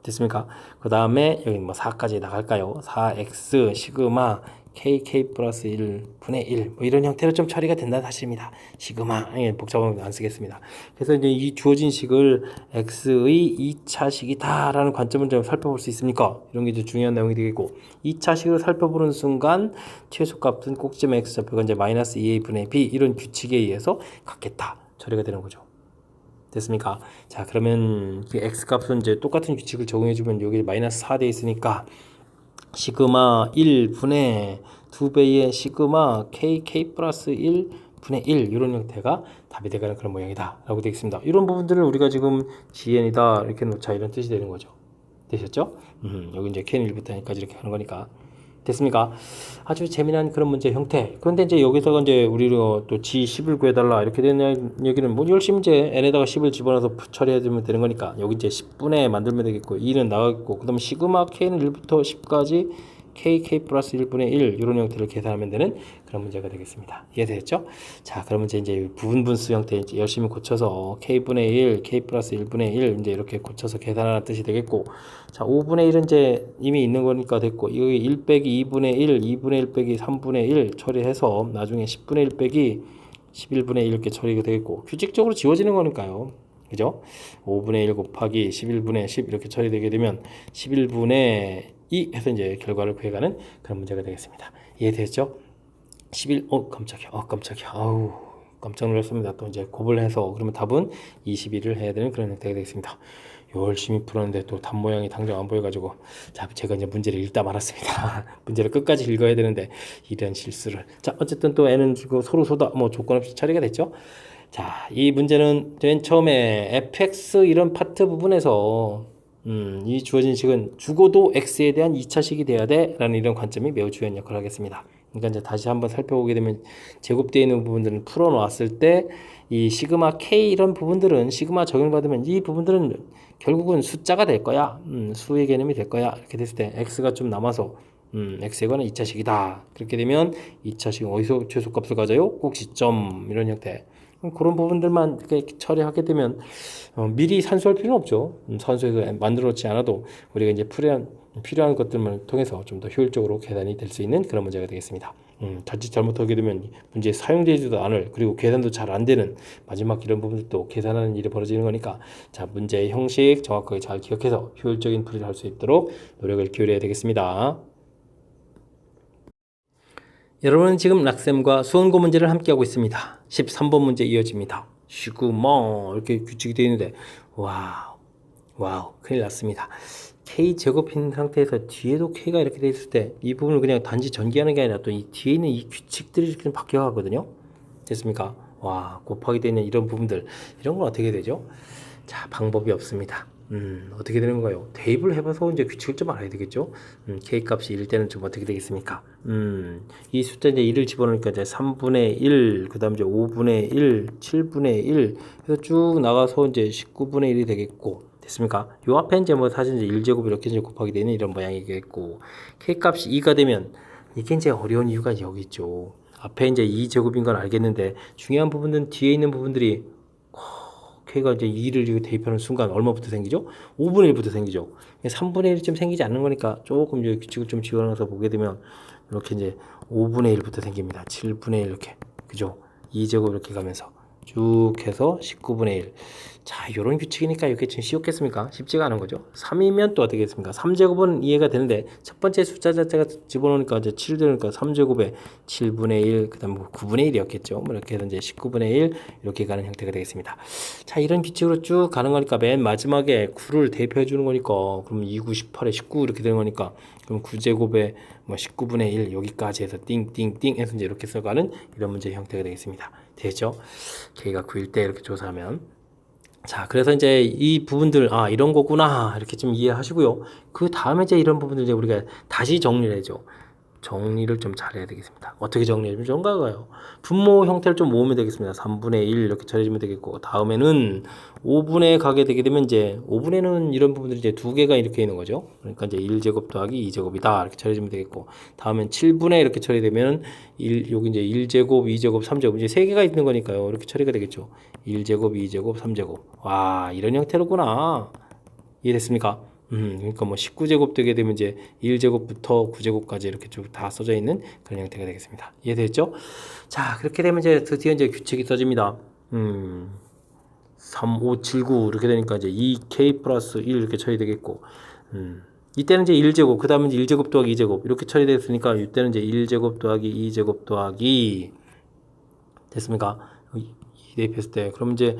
됐습니까? 그 다음에 여기 뭐 4까지 나갈까요? 4x 시그마 kk 플러스 1분의 1 뭐 이런 형태로 좀 처리가 된다는 사실입니다. 시그마 복잡한 거 안 쓰겠습니다. 그래서 이제 이 주어진 식을 x의 2차식이다 라는 관점을 좀 살펴볼 수 있습니까? 이런 게 이제 중요한 내용이 되겠고 2차식을 살펴보는 순간 최소값은 꼭지점 x좌표가 이제 마이너스 2a분의 b 이런 규칙에 의해서 갖겠다 처리가 되는 거죠. 됐습니까? 자 그러면 그 x값은 이제 똑같은 규칙을 적용해주면 여기 마이너스 4 돼 있으니까 시그마 1분의 2배의 시그마 kk 플러스 1분의 1 이런 형태가 답이 되가는 그런 모양이다 라고 되겠습니다. 이런 부분들을 우리가 지금 gn이다 이렇게 놓자 이런 뜻이 되는 거죠. 되셨죠? 여기 이제 k는 1부터 n까지 이렇게 하는 거니까 됐습니까? 아주 재미난 그런 문제 형태. 그런데 이제 여기서 이제 우리가 또 G10을 구해달라 이렇게 되는 얘기는 뭐 열심히 이제 n에다가 10을 집어넣어서 처리해주면 되는 거니까 여기 이제 10분의 만들면 되겠고 2는 나가겠고 그 다음에 시그마 k는 1부터 10까지 k 플러스 1분의 1 이런 형태를 계산하면 되는 그런 문제가 되겠습니다. 이해되셨죠? 자, 그러면 이제 부분분수 형태 이제 열심히 고쳐서 k분의 1, k 플러스 1분의 1 이제 이렇게 고쳐서 계산하는 뜻이 되겠고, 자, 5분의 1은 이제 이미 있는 거니까 됐고, 여기 1 빼기 2분의 1, 2분의 1 빼기 3분의 1 처리해서 나중에 10분의 1 빼기 11분의 1 이렇게 처리가 되겠고, 규칙적으로 지워지는 거니까요. 그죠? 5분의 1 곱하기 11분의 10 이렇게 처리되게 되면 11분의 2 해서 이제 결과를 구해가는 그런 문제가 되겠습니다. 이해되셨죠? 11, 깜짝이야. 아우, 깜짝 놀랐습니다. 또 이제 곱을 해서, 그러면 답은 21을 해야 되는 그런 형태가 되겠습니다. 열심히 풀었는데 또 답 모양이 당장 안 보여가지고, 자, 제가 이제 문제를 읽다 말았습니다. 문제를 끝까지 읽어야 되는데, 이런 실수를. 자, 어쨌든 또 N은 서로 뭐 조건 없이 처리가 됐죠? 자, 이 문제는 맨 처음에 fx 이런 파트 부분에서 이 주어진 식은 죽어도 x에 대한 2차식이 돼야 돼 라는 이런 관점이 매우 중요한 역할을 하겠습니다. 그러니까 이제 다시 한번 살펴보게 되면 제곱되어 있는 부분들은 풀어놓았을 때 이 시그마 k 이런 부분들은 시그마 적용받으면 이 부분들은 결국은 숫자가 될 거야. 수의 개념이 될 거야. 이렇게 됐을 때 x가 좀 남아서 x에 관한 2차식이다. 그렇게 되면 2차식은 어디서 최소값을 가져요? 꼭 시점 이런 형태. 그런 부분들만 이렇게 처리하게 되면 미리 산수할 필요는 없죠. 산수해서 만들어 놓지 않아도 우리가 이제 필요한 것들만 통해서 좀 더 효율적으로 계산이 될 수 있는 그런 문제가 되겠습니다. 자칫 잘못하게 되면 문제에 사용되지도 않을, 그리고 계산도 잘 안 되는 마지막 이런 부분들도 계산하는 일이 벌어지는 거니까, 자, 문제의 형식 정확하게 잘 기억해서 효율적인 풀이를 할 수 있도록 노력을 기울여야 되겠습니다. 여러분은 지금 락쌤과 수원고 문제를 함께하고 있습니다. 13번 문제 이어집니다. 쉬구멍 이렇게 규칙이 되어 있는데, 와우 큰일 났습니다. k 제곱인 상태에서 뒤에도 k가 이렇게 되어 있을 때 이 부분을 그냥 단지 전개하는 게 아니라 또 이 뒤에 있는 이 규칙들이 이렇게 바뀌어 가거든요. 됐습니까? 와, 곱하기 되어 있는 이런 부분들, 이런 건 어떻게 되죠? 자, 방법이 없습니다. 어떻게 되는 거예요? 대입을 해봐서 이제 규칙을 좀 알아야 되겠죠? k 값이 1일 때는 좀 어떻게 되겠습니까? 이 숫자 이제 1을 집어넣으니까 이제 3분의 1, 그 다음 이제 5분의 1, 7분의 1 해서 쭉 나가서 이제 19분의 1이 되겠고, 됐습니까? 요 앞에 이제 뭐 사실 이제 1제곱 이렇게 이제 곱하기 되는 이런 모양이겠고, k 값이 2가 되면 이게 이제 어려운 이유가 여기 있죠. 앞에 이제 2제곱인 건 알겠는데 중요한 부분은 뒤에 있는 부분들이 k가 이제 2를 대입하는 순간 얼마부터 생기죠? 5분의 1부터 생기죠. 3분의 1쯤 생기지 않는 거니까 조금 이제 규칙을 좀 지원해서 보게 되면 이렇게 이제 5분의 1부터 생깁니다. 7분의 1 이렇게. 그죠? 2제곱 이렇게 가면서 쭉 해서 19분의 1. 자, 요런 규칙이니까 이렇게 좀 쉬웠겠습니까? 쉽지가 않은 거죠. 3이면 또 어떻게 겠습니까? 3제곱은 이해가 되는데 첫 번째 숫자 자체가 집어넣으니까 이제 7 되니까 3제곱에 7분의 1, 그 다음 9분의 1이었겠죠. 뭐 이렇게 해서 이제 19분의 1 이렇게 가는 형태가 되겠습니다. 자, 이런 규칙으로 쭉 가는 거니까 맨 마지막에 9를 대입해 주는 거니까, 그럼 2, 9, 18에 19 이렇게 되는 거니까, 그럼 9제곱에 뭐 19분의 1 여기까지 해서 띵띵띵 해서 이제 이렇게 써가는 이런 문제 형태가 되겠습니다. 되죠? K가 9일 때 이렇게 조사하면, 자, 그래서 이제 이 부분들, 이런 거구나 이렇게 좀 이해하시고요. 그 다음에 이제 이런 부분들 이제 우리가 다시 정리를 해줘. 정리를 좀 잘해야 되겠습니다. 어떻게 정리하면 좋은가요? 분모 형태를 좀 모으면 되겠습니다. 3분의 1 이렇게 처리해주면 되겠고, 다음에는 5분에 가게 되게 되면 이제 5분에는 이런 부분들이 이제 두 개가 이렇게 있는 거죠. 그러니까 이제 1제곱 더하기 2제곱이다 이렇게 처리해주면 되겠고, 다음엔 7분에 이렇게 처리되면 여기 이제 1제곱, 2제곱, 3제곱 이제 세 개가 있는 거니까요. 이렇게 처리가 되겠죠. 1제곱, 2제곱, 3제곱. 와, 이런 형태로구나. 이해됐습니까? 그러니까 뭐 19제곱 되게 되면 이제 1제곱부터 9제곱까지 이렇게 쭉 다 써져 있는 그런 형태가 되겠습니다. 이해됐죠? 자, 그렇게 되면 이제 드디어 이제 규칙이 써집니다. 3, 5, 7, 9 이렇게 되니까 이제 2k 플러스 1 이렇게 처리되겠고, 이때는 이제 1제곱, 그 다음에 이제 1제곱 더하기 2제곱 이렇게 처리됐으니까 이때는 이제 1제곱 더하기 2제곱 더하기, 됐습니까? 대입했을 때, 그럼 이제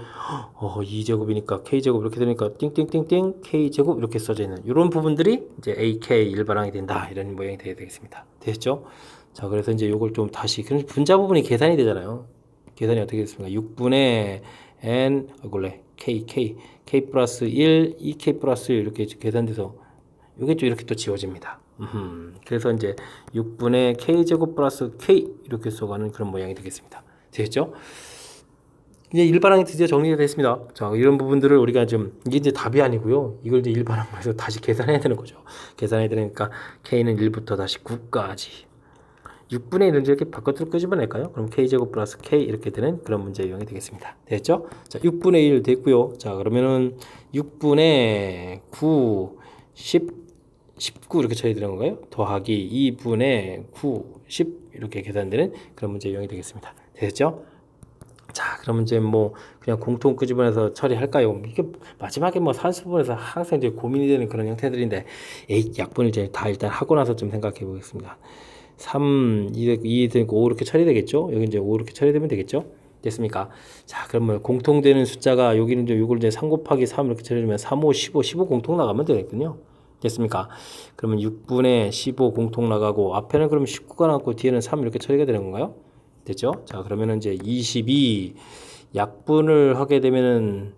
2제곱이니까 k제곱 이렇게 되니까 띵띵띵띵 k제곱 이렇게 써져 있는 이런 부분들이 이제 ak 일반항이 된다, 이런 모양이 돼야 되겠습니다. 됐죠? 자, 그래서 이제 요걸 좀 다시, 그럼 분자 부분이 계산이 되잖아요. 계산이 어떻게 됐습니까? 6분의 n k 플러스 1 2k 플러스 1 이렇게 계산돼서 요게 좀 이렇게 또 지워집니다. 그래서 이제 6분의 k제곱 플러스 k 이렇게 써가는 그런 모양이 되겠습니다. 되겠죠? 이제 일반항이 드디어 정리가 됐습니다. 자, 이런 부분들을 우리가 좀, 이게 이제 답이 아니고요. 이걸 이제 일반항에서 다시 계산해야 되는 거죠. 계산해야 되니까 K는 1부터 다시 9까지. 6분의 1을 이렇게 바깥으로 끄집어낼까요? 그럼 K제곱 플러스 K 이렇게 되는 그런 문제 유형이 되겠습니다. 됐죠? 자, 6분의 1 됐고요. 자, 그러면은 6분의 9, 10, 19 이렇게 처리 되는 건가요? 더하기 2분의 9, 10 이렇게 계산되는 그런 문제 유형이 되겠습니다. 됐죠? 자, 그러면 이제 뭐 그냥 공통 끄집어내서 처리할까요? 이게 마지막에 뭐 산수분해서 항상 이제 고민이 되는 그런 형태들인데, 약분을 이제 다 일단 하고 나서 좀 생각해 보겠습니다. 3, 2 되니까 5 이렇게 처리되겠죠? 여기 이제 5 이렇게 처리되면 되겠죠? 됐습니까? 자, 그러면 공통되는 숫자가 여기는 이제 이걸 이제 3 곱하기 3 이렇게 처리되면 3, 5, 15, 15 공통 나가면 되겠군요. 됐습니까? 그러면 6분의 15 공통 나가고 앞에는 그러면 19가 나왔고 뒤에는 3 이렇게 처리가 되는 건가요? 됐죠? 자, 그러면은 이제 22 약분을 하게 되면은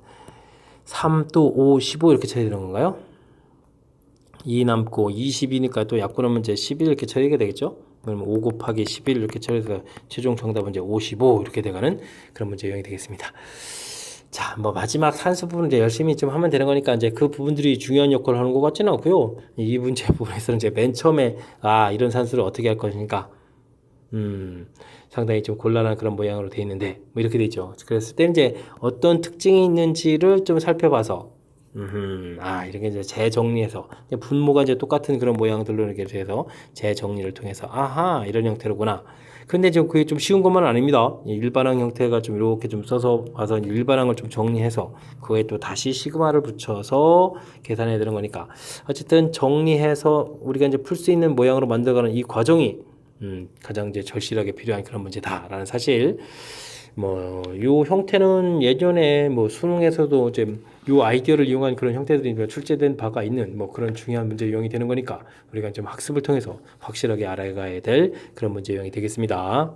3 또 5, 15 이렇게 처리되는 건가요? 2 남고 22니까 또 약분하면 이제 11 이렇게 처리가 되겠죠? 그러면 5 곱하기 11 이렇게 처리해서 최종 정답은 이제 55 이렇게 돼가는 그런 문제 유형이 되겠습니다. 자, 뭐 마지막 산수 부분 이제 열심히 좀 하면 되는 거니까 이제 그 부분들이 중요한 역할을 하는 것 같지는 않고요. 이 문제 부분에서는 이제 맨 처음에 이런 산수를 어떻게 할 것인가 상당히 좀 곤란한 그런 모양으로 되어 있는데 뭐 이렇게 되죠. 그랬을 때 이제 어떤 특징이 있는지를 좀 살펴봐서 이렇게 이제 재정리해서 분모가 이제 똑같은 그런 모양들로 이렇게 돼서 재정리를 통해서 이런 형태로구나. 근데 지금 그게 좀 쉬운 것만은 아닙니다. 일반항 형태가 좀 이렇게 좀 써서 와서 일반항을 좀 정리해서 그거에 또 다시 시그마를 붙여서 계산해야 되는 거니까 어쨌든 정리해서 우리가 이제 풀 수 있는 모양으로 만들어가는 이 과정이 가장 이제 절실하게 필요한 그런 문제다라는 사실. 뭐, 요 형태는 예전에 뭐 수능에서도 이제 요 아이디어를 이용한 그런 형태들이 출제된 바가 있는 뭐 그런 중요한 문제 유형이 되는 거니까 우리가 좀 학습을 통해서 확실하게 알아가야 될 그런 문제 유형이 되겠습니다.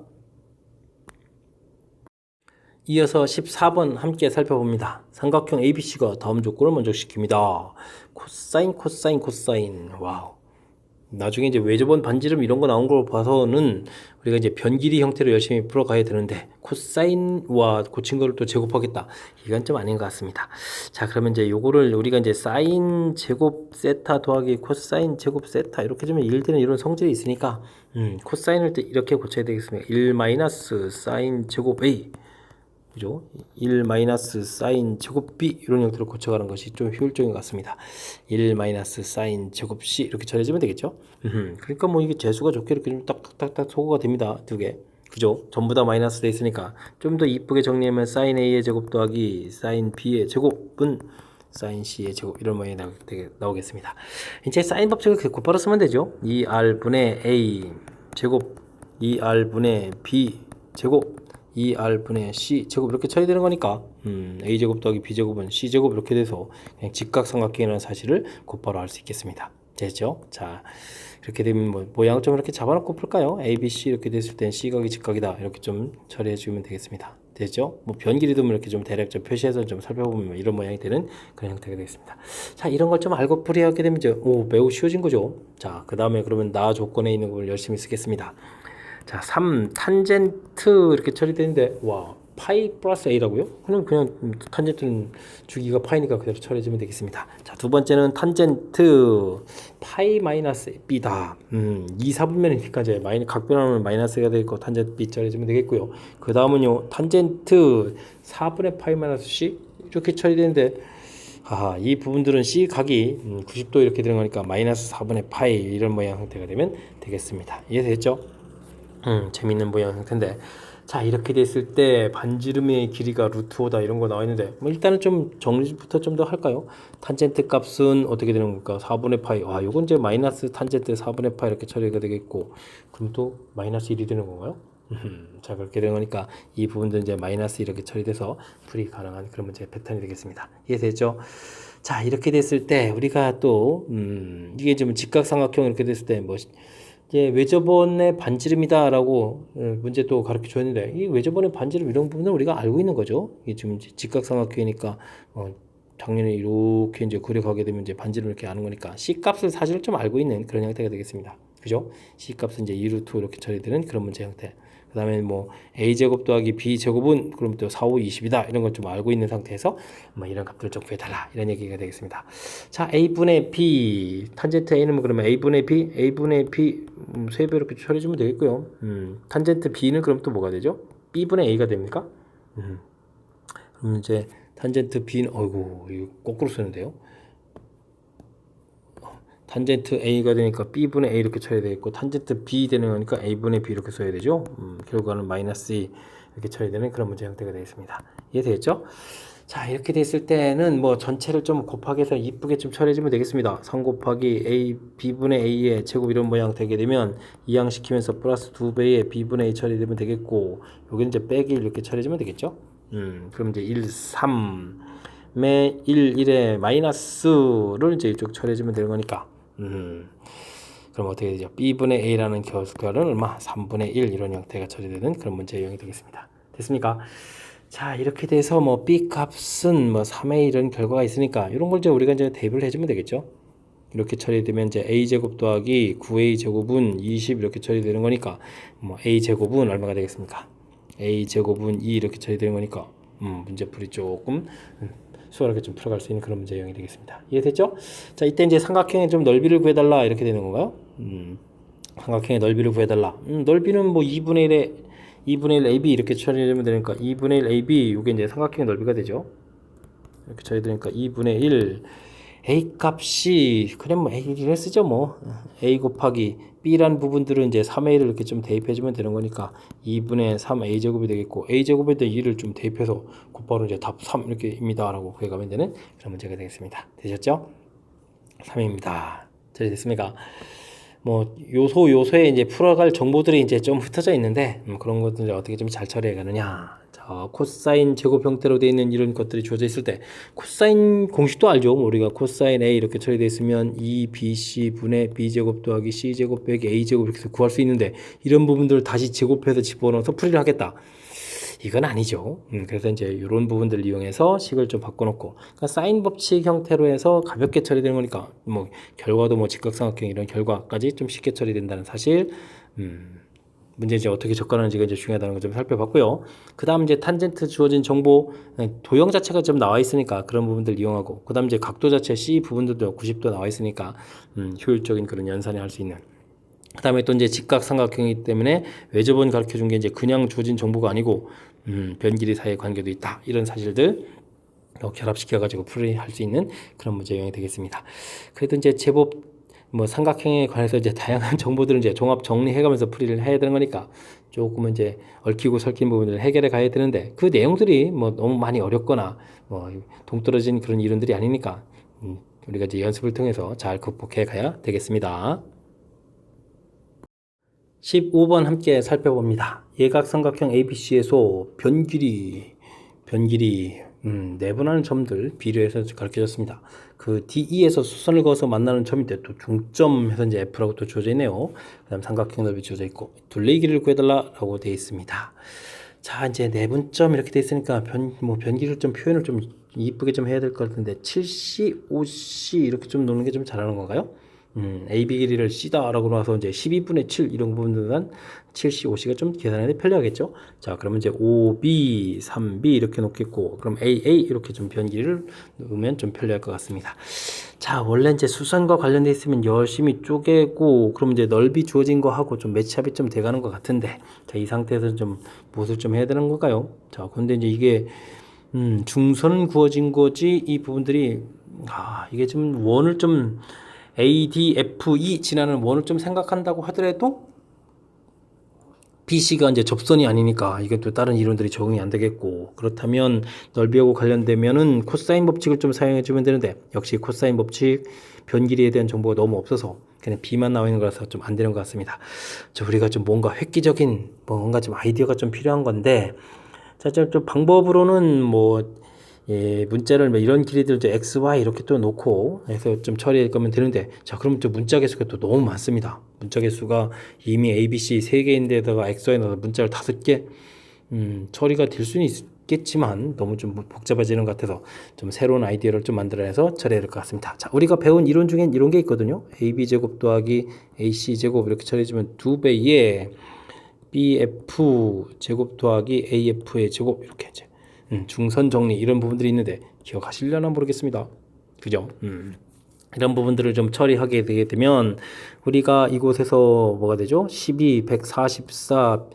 이어서 14번 함께 살펴봅니다. 삼각형 ABC가 다음 조건을 만족시킵니다. 코사인, 코사인, 코사인. 와우. 나중에 이제 외접원 반지름 이런 거 나온 걸 봐서는 우리가 이제 변길이 형태로 열심히 풀어가야 되는데 코사인과 고친 거를 또 제곱하겠다. 이건 좀 아닌 것 같습니다. 자, 그러면 이제 요거를 우리가 이제 사인 제곱 세타 더하기 코사인 제곱 세타 이렇게 좀 일되는 이런 성질이 있으니까 코사인을 이렇게 고쳐야 되겠습니다. 1 마이너스 사인 제곱 A 그죠? 1 마이너스 사인 제곱 B 이런 형태로 고쳐가는 것이 좀 효율적인 것 같습니다. 1 마이너스 사인 제곱 C 이렇게 처리해주면 되겠죠? 그러니까 뭐 이게 재수가 좋게 이렇게 좀 딱딱딱딱 소거가 됩니다. 두 개. 그죠? 전부 다 마이너스 돼 있으니까 좀 더 이쁘게 정리하면 사인 A의 제곱 더하기 사인 B의 제곱은 사인 C의 제곱 이런 모양이 나오겠습니다. 이제 사인 법칙을 곧바로 쓰면 되죠. 2R분의 A 제곱 2R분의 B 제곱 2R분의 C 제곱 이렇게 처리되는 거니까 A제곱 더하기 B제곱은 C제곱 이렇게 돼서 그냥 직각삼각형이라는 사실을 곧바로 알 수 있겠습니다. 됐죠? 자, 이렇게 되면 뭐 모양을 좀 이렇게 잡아놓고 풀까요? A, B, C 이렇게 됐을 땐 C각이 직각이다 이렇게 좀 처리해 주면 되겠습니다. 됐죠? 뭐 변길이도 이렇게 좀 대략 좀 표시해서 좀 살펴보면 이런 모양이 되는 그런 형태가 되겠습니다. 자, 이런 걸 좀 알고 풀이하게 되면 이제 매우 쉬워진 거죠. 자, 그 다음에 그러면 나 조건에 있는 걸 열심히 쓰겠습니다. 자, 3 탄젠트 이렇게 처리되는데 파이 플러스 A라고요? 그냥 탄젠트는 주기가 파이니까 그대로 처리해주면 되겠습니다. 자, 두 번째는 탄젠트 파이 마이너스 B다. 2, 4분면이니까 이제 각변하면 마이너스가 되고 탄젠트 B 처리해주면 되겠고요. 그 다음은요, 탄젠트 4분의 파이 마이너스 C 이렇게 처리되는데 이 부분들은 C 각이 90도 이렇게 되는 거니까 마이너스 4분의 파이 이런 모양 형태가 되면 되겠습니다. 이해됐죠? 재밌는 모양 형태인데 자, 이렇게 됐을 때 반지름의 길이가 루트 5다 이런 거 나와 있는데 뭐 일단은 좀 정리부터 좀 더 할까요? 탄젠트 값은 어떻게 되는 걸까? 4분의 파이. 요건 이제 마이너스 탄젠트 4분의 파이 이렇게 처리가 되겠고 그럼 또 마이너스 1이 되는 건가요? 자, 그렇게 되는 거니까 이 부분도 이제 마이너스 이렇게 처리돼서 풀이 가능한 그런 문제 패턴이 되겠습니다. 이해되죠? 자, 이렇게 됐을 때 우리가 또 이게 좀 직각삼각형 이렇게 됐을 때 뭐 이제 외접원의 반지름이다라고 문제 또 가르쳐 줬는데 이 외접원의 반지름 이런 부분은 우리가 알고 있는 거죠. 이게 지금 직각삼각형이니까 당연히 이렇게 이제 그려가게 되면 이제 반지름 이렇게 아는 거니까 C 값을 사실 좀 알고 있는 그런 형태가 되겠습니다. 그죠? C 값은 이제 2루트 이렇게 처리되는 그런 문제 형태. 그 다음에 뭐 a제곱 더하기 b제곱은 그럼 또 4, 5, 20이다 이런 걸 좀 알고 있는 상태에서 뭐 이런 값들을 좀 구해달라 이런 얘기가 되겠습니다. 자, a분의 b 탄젠트 a는 그러면 a분의 b b 3배 이렇게 처리해주면 되겠고요. 탄젠트 b는 그럼 또 뭐가 되죠? b분의 a가 됩니까? 그럼 이제 탄젠트 b는 어이구 이거 거꾸로 쓰는데요. 탄젠트 a가 되니까 b분의 a 이렇게 쳐야 되겠고 탄젠트 b 되는 거니까 a분의 b 이렇게 써야 되죠. 결과는 마이너스 2 이렇게 쳐야 되는 그런 문제 형태가 되겠습니다. 이해되겠죠? 자, 이렇게 됐을 때는 뭐 전체를 좀 곱하기 해서 이쁘게 좀 처리해주면 되겠습니다. 3 곱하기 a b분의 a의 제곱 이런 모양 되게 되면 이항시키면서 플러스 2배의 b분의 a 처리되면 되겠고 여기는 이제 빼기 1 이렇게 처리해주면 되겠죠? 그럼 이제 1, 3 매 1, 1의 마이너스를 이제 이쪽 처리해주면 되는 거니까 그럼 어떻게 되죠? b분의 a라는 결은 얼마? 3분의 1 이런 형태가 처리되는 그런 문제 유형이 되겠습니다. 됐습니까? 자, 이렇게 돼서 뭐 b 값은 뭐 3의 이런 결과가 있으니까 이런 걸 이제 우리가 이제 대입을 해주면 되겠죠. 이렇게 처리되면 이제 a제곱 더하기 9a제곱은 20 이렇게 처리되는 거니까 뭐 a제곱은 얼마가 되겠습니까? a제곱은 2 이렇게 처리되는 거니까 문제풀이 조금 수월하게 좀 풀어갈 수 있는 그런 문제 유형이 되겠습니다. 이해됐죠? 자, 이때 이제 삼각형의 좀 넓이를 구해달라 이렇게 되는 건가요? 삼각형의 넓이를 구해달라. 넓이는 뭐 2분의 1 AB 이렇게 처리하면 되니까 2분의 1 AB 이게 이제 삼각형의 넓이가 되죠. 이렇게 처리되니까 2분의 1 A 값이 그냥 뭐 A를 쓰죠 뭐 A 곱하기 B라는 부분들은 이제 3A를 이렇게 좀 대입해주면 되는 거니까 2분의 3 A제곱이 되겠고 A제곱에다 2를 좀 대입해서 곧바로 이제 답 3 이렇게 입니다 라고 구해가면 되는 그런 문제가 되겠습니다. 되셨죠? 3입니다. 잘 됐습니까? 뭐 요소에 이제 풀어갈 정보들이 이제 좀 흩어져 있는데 그런 것들을 어떻게 좀 잘 처리해 가느냐. 자, 코사인 제곱 형태로 되어 있는 이런 것들이 주어져 있을 때 코사인 공식도 알죠. 우리가 코사인 A 이렇게 처리되어 있으면 2BC 분의 B제곱 더하기 C제곱 빼기 A제곱 이렇게 해서 구할 수 있는데 이런 부분들을 다시 제곱해서 집어넣어서 풀이를 하겠다. 이건 아니죠. 그래서 이제 이런 부분들을 이용해서 식을 좀 바꿔놓고, 그러니까 사인 법칙 형태로 해서 가볍게 처리되는 거니까, 뭐, 결과도 뭐 직각삼각형 이런 결과까지 좀 쉽게 처리된다는 사실, 문제 이제 어떻게 접근하는지가 이제 중요하다는 걸 좀 살펴봤고요. 그 다음 이제 탄젠트 주어진 정보, 도형 자체가 좀 나와 있으니까 그런 부분들 이용하고, 그 다음 이제 각도 자체 C 부분들도 90도 나와 있으니까, 효율적인 그런 연산을 할 수 있는. 그 다음에 또 이제 직각삼각형이기 때문에 외접원 가르쳐 준 게 이제 그냥 주어진 정보가 아니고 변길이 사이의 관계도 있다 이런 사실들 결합시켜 가지고 풀이할 수 있는 그런 문제 유형이 되겠습니다. 그래도 이제 제법 뭐 삼각형에 관해서 이제 다양한 정보들을 이제 종합 정리해가면서 풀이를 해야 되는 거니까 조금은 이제 얽히고 설킨 부분들을 해결해 가야 되는데 그 내용들이 뭐 너무 많이 어렵거나 뭐 동떨어진 그런 이론들이 아니니까 우리가 이제 연습을 통해서 잘 극복해 가야 되겠습니다. 15번 함께 살펴봅니다. 예각삼각형 ABC에서 변길이 내분하는 점들 비례해서 가르쳐졌습니다. 그 DE에서 수선을 그어서 만나는 점인데 또 중점해서 이제 F라고 또 주어져 있네요. 그 다음 삼각형 넓이 주어져 있고 둘레의 길이를 구해달라고 되어 있습니다. 자, 이제 내분점 이렇게 되어 있으니까 변길을 좀 표현을 좀 이쁘게 좀 해야 될 것 같은데 7C, 5C 이렇게 좀 노는 게 좀 잘하는 건가요? AB 길이를 C다라고 나와서 이제 12분의 7 이런 부분들은 7C, 5C가 좀 계산하는데 편리하겠죠. 자, 그러면 이제 5B, 3B 이렇게 놓겠고, 그럼 AA 이렇게 좀 변길이를 넣으면 좀 편리할 것 같습니다. 자, 원래 이제 수선과 관련돼 있으면 열심히 쪼개고, 그럼 이제 넓이 주어진 거 하고 좀 매치합이 좀 돼가는 것 같은데, 자, 이 상태에서 좀 무엇을 좀 해야 되는 걸까요? 자, 근데 이제 이게 중선 구워진 거지 이 부분들이 이게 좀 원을 좀 ADFE 지나는 원을 좀 생각한다고 하더라도 BC가 이제 접선이 아니니까 이게 또 다른 이론들이 적응이 안 되겠고 그렇다면 넓이하고 관련되면은 코사인 법칙을 좀 사용해 주면 되는데 역시 코사인 법칙 변길이에 대한 정보가 너무 없어서 그냥 B만 나와 있는 거라서 좀 안 되는 것 같습니다. 우리가 좀 뭔가 획기적인 뭔가 좀 아이디어가 좀 필요한 건데 자, 좀 방법으로는 뭐 문자를 뭐 이런 길이들 이제 x, y 이렇게 또 놓고 해서 좀 처리할 거면 되는데 자, 그러면 또 문자 개수가 또 너무 많습니다. 문자 개수가 이미 A, B, C 3개인데다가 x, y 넣어서 문자를 5개 처리가 될 수는 있겠지만 너무 좀 복잡해지는 것 같아서 좀 새로운 아이디어를 좀 만들어내서 처리해야 될 것 같습니다. 자, 우리가 배운 이론 중엔 이런 게 있거든요. AB 제곱 더하기 AC 제곱 이렇게 처리해주면 2배의 BF 제곱 더하기 AF의 제곱 이렇게 이제 중선 정리 이런 부분들이 있는데 기억하시려나 모르겠습니다. 그죠? 이런 부분들을 좀 처리하게 되게 되면 우리가 이곳에서 뭐가 되죠? 12, 144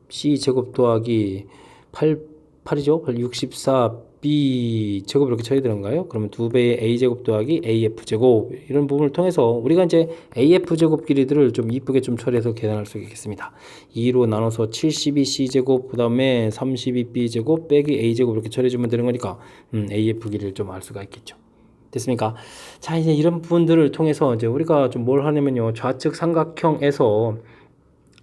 C 제곱 더하기 8이죠? 64 B 제곱 이렇게 처리되는가요? 그러면 2배의 A 제곱 더하기 AF 제곱 이런 부분을 통해서 우리가 이제 AF 제곱 길이들을 좀 이쁘게 좀 처리해서 계산할 수 있겠습니다. 2로 나눠서 72 C 제곱 그다음에 32 B 제곱 빼기 A 제곱 이렇게 처리해주면 되는 거니까 AF 길이를 좀 알 수가 있겠죠. 됐습니까? 자, 이제 이런 부분들을 통해서 이제 우리가 좀 뭘 하냐면요. 좌측 삼각형에서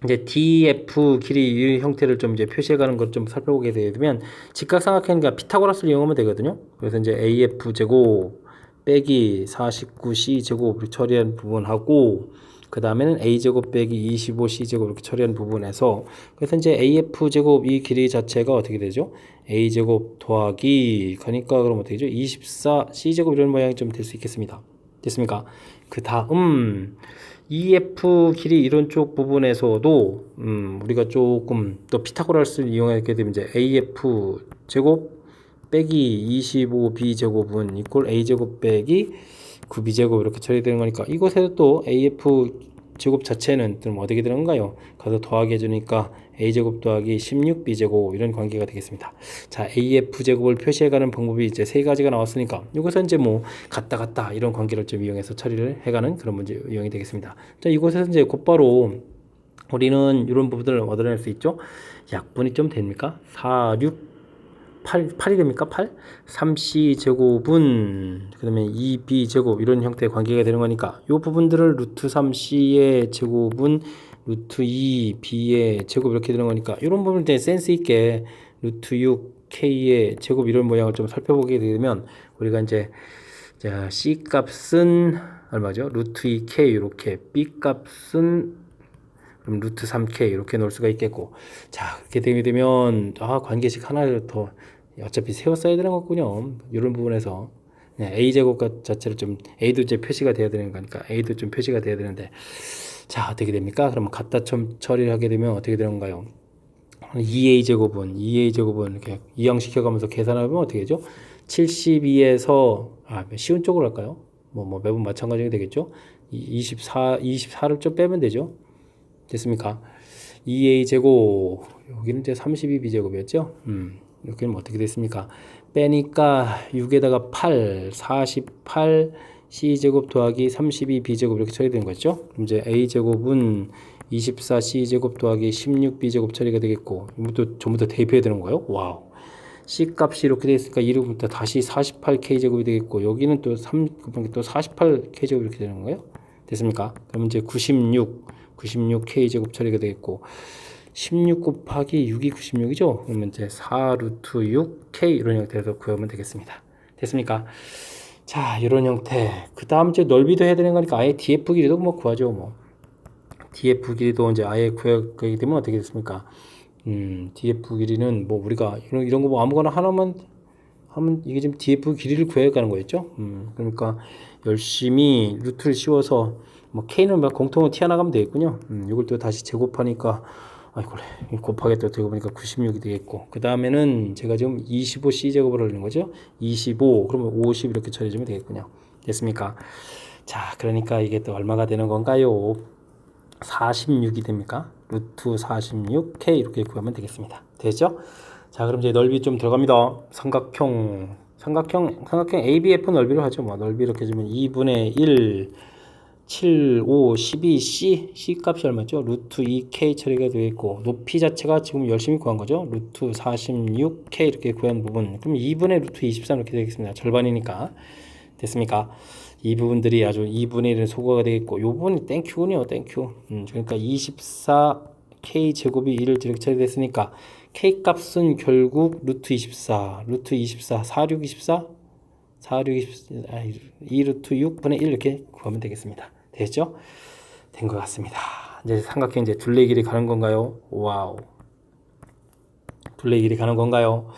이제 DF 길이 이 형태를 좀 이제 표시해가는 것 좀 살펴보게 되면 직각삼각형이니까 피타고라스를 이용하면 되거든요. 그래서 이제 AF 제곱 빼기 49C 제곱 이렇게 처리한 부분하고 그 다음에는 A 제곱 빼기 25C 제곱 이렇게 처리한 부분에서 그래서 이제 AF 제곱 이 길이 자체가 어떻게 되죠? A 제곱 더하기 그러니까 그럼 어떻게 되죠? 24C 제곱 이런 모양이 좀 될 수 있겠습니다. 됐습니까? 그 다음 EF 길이 이런 쪽 부분에서도 우리가 조금 또 피타고라스를 이용하게 되면 이제 AF 제곱 빼기 25B 제곱은 이꼴 A 제곱 빼기 9B 제곱 이렇게 처리되는 거니까 이곳에서 또 AF 제곱 자체는 좀 어떻게 되는가요? 가서 더하기 해주니까 A 제곱 더하기 16B 제곱 이런 관계가 되겠습니다. 자, AF 제곱을 표시해가는 방법이 이제 세 가지가 나왔으니까 이것은 이제 뭐 같다 이런 관계를 좀 이용해서 처리를 해가는 그런 문제 유형이 되겠습니다. 자, 이곳에서 이제 곧바로 우리는 이런 부분들을 얻어낼 수 있죠. 약분이 좀 됩니까? 4, 6 8이 됩니까? 8? 3C 제곱은 그 다음에 2B 제곱 이런 형태의 관계가 되는 거니까 이 부분들을 루트 3C의 제곱은 루트 2B의 제곱 이렇게 되는 거니까 이런 부분을 이제 센스 있게 루트 6K의 제곱 이런 모양을 좀 살펴보게 되면 우리가 이제 자, C 값은 얼마죠? 루트 2K 이렇게 B 값은 그럼 루트 3K 이렇게 놓을 수가 있겠고 자 그렇게 되게 되면 관계식 하나를 더 어차피 세웠어야 되는 거군요. 이런 부분에서 A 제곱 자체를 좀 A도 이제 표시가 돼야 되는 거니까 A도 좀 표시가 돼야 되는데 자 어떻게 됩니까? 그러면 갖다 처리를 하게 되면 어떻게 되는가요? 2A 제곱은 이렇게 이항시켜가면서 계산하면 어떻게 되죠? 72에서 쉬운 쪽으로 할까요? 뭐 매번 마찬가지가 되겠죠? 24를 좀 빼면 되죠? 됐습니까? 2A 제곱 여기는 이제 32B 제곱이었죠? 여기는 어떻게 됐습니까? 빼니까 6에다가 8 48 C 제곱 더하기 32B 제곱 이렇게 처리된 거죠? 그럼 이제 A 제곱은 24 C 제곱 더하기 16B 제곱 처리가 되겠고 이것도 전부 다 대입해야 되는 거예요? 와우. C 값이 이렇게 됐으니까 이로부터 다시 48K 제곱이 되겠고 여기는 또 48K 제곱 이렇게 되는 거예요? 됐습니까? 그럼 이제 96K 제곱 처리가 되겠고 16 곱하기 6이 96이죠? 그러면 이제 4 루트 6K 이런 형태에서 구하면 되겠습니다. 됐습니까? 자, 이런 형태. 그 다음 이제 넓이도 해야 되는 거니까 아예 DF 길이도 뭐 구하죠, 뭐. DF 길이도 이제 아예 구하게 되면 어떻게 됐습니까? DF 길이는 뭐 우리가 이런 거 뭐 아무거나 하나만 하면 이게 지금 DF 길이를 구해야 가는 거였죠? 그러니까 열심히 루트를 씌워서 뭐 K는 막 공통으로 튀어나가면 되겠군요. 이걸 또 다시 제곱하니까 아이고 곱하기 또 되고 보니까 96이 되겠고 그 다음에는 제가 지금 25C 제곱을 하는 거죠. 25 그러면 50 이렇게 처리해주면 되겠군요. 됐습니까? 자 그러니까 이게 또 얼마가 되는 건가요? 46이 됩니까? 루트 46K 이렇게 구하면 되겠습니다. 됐죠? 자 그럼 이제 넓이 좀 들어갑니다. 삼각형 ABF 넓이로 하죠. 뭐 넓이 이렇게 주면 2분의 1 7, 5, 12C C 값이 얼마죠? 루트 2K 처리가 되어 있고 높이 자체가 지금 열심히 구한 거죠. 루트 46K 이렇게 구한 부분 그럼 2분의 루트 23 이렇게 되겠습니다. 절반이니까 됐습니까? 이 부분들이 아주 2분의 1은 소거가 되겠고 요 부분이 땡큐군요. 땡큐 그러니까 24K 제곱이 1을 이렇게 처리됐으니까 K 값은 결국 루트 24 46 24 2 루트 6분의 1 이렇게 구하면 되겠습니다. 됐죠? 된 것 같습니다. 이제 삼각형 이제 둘레 길이 가는 건가요? 와우. 둘레 길이 가는 건가요?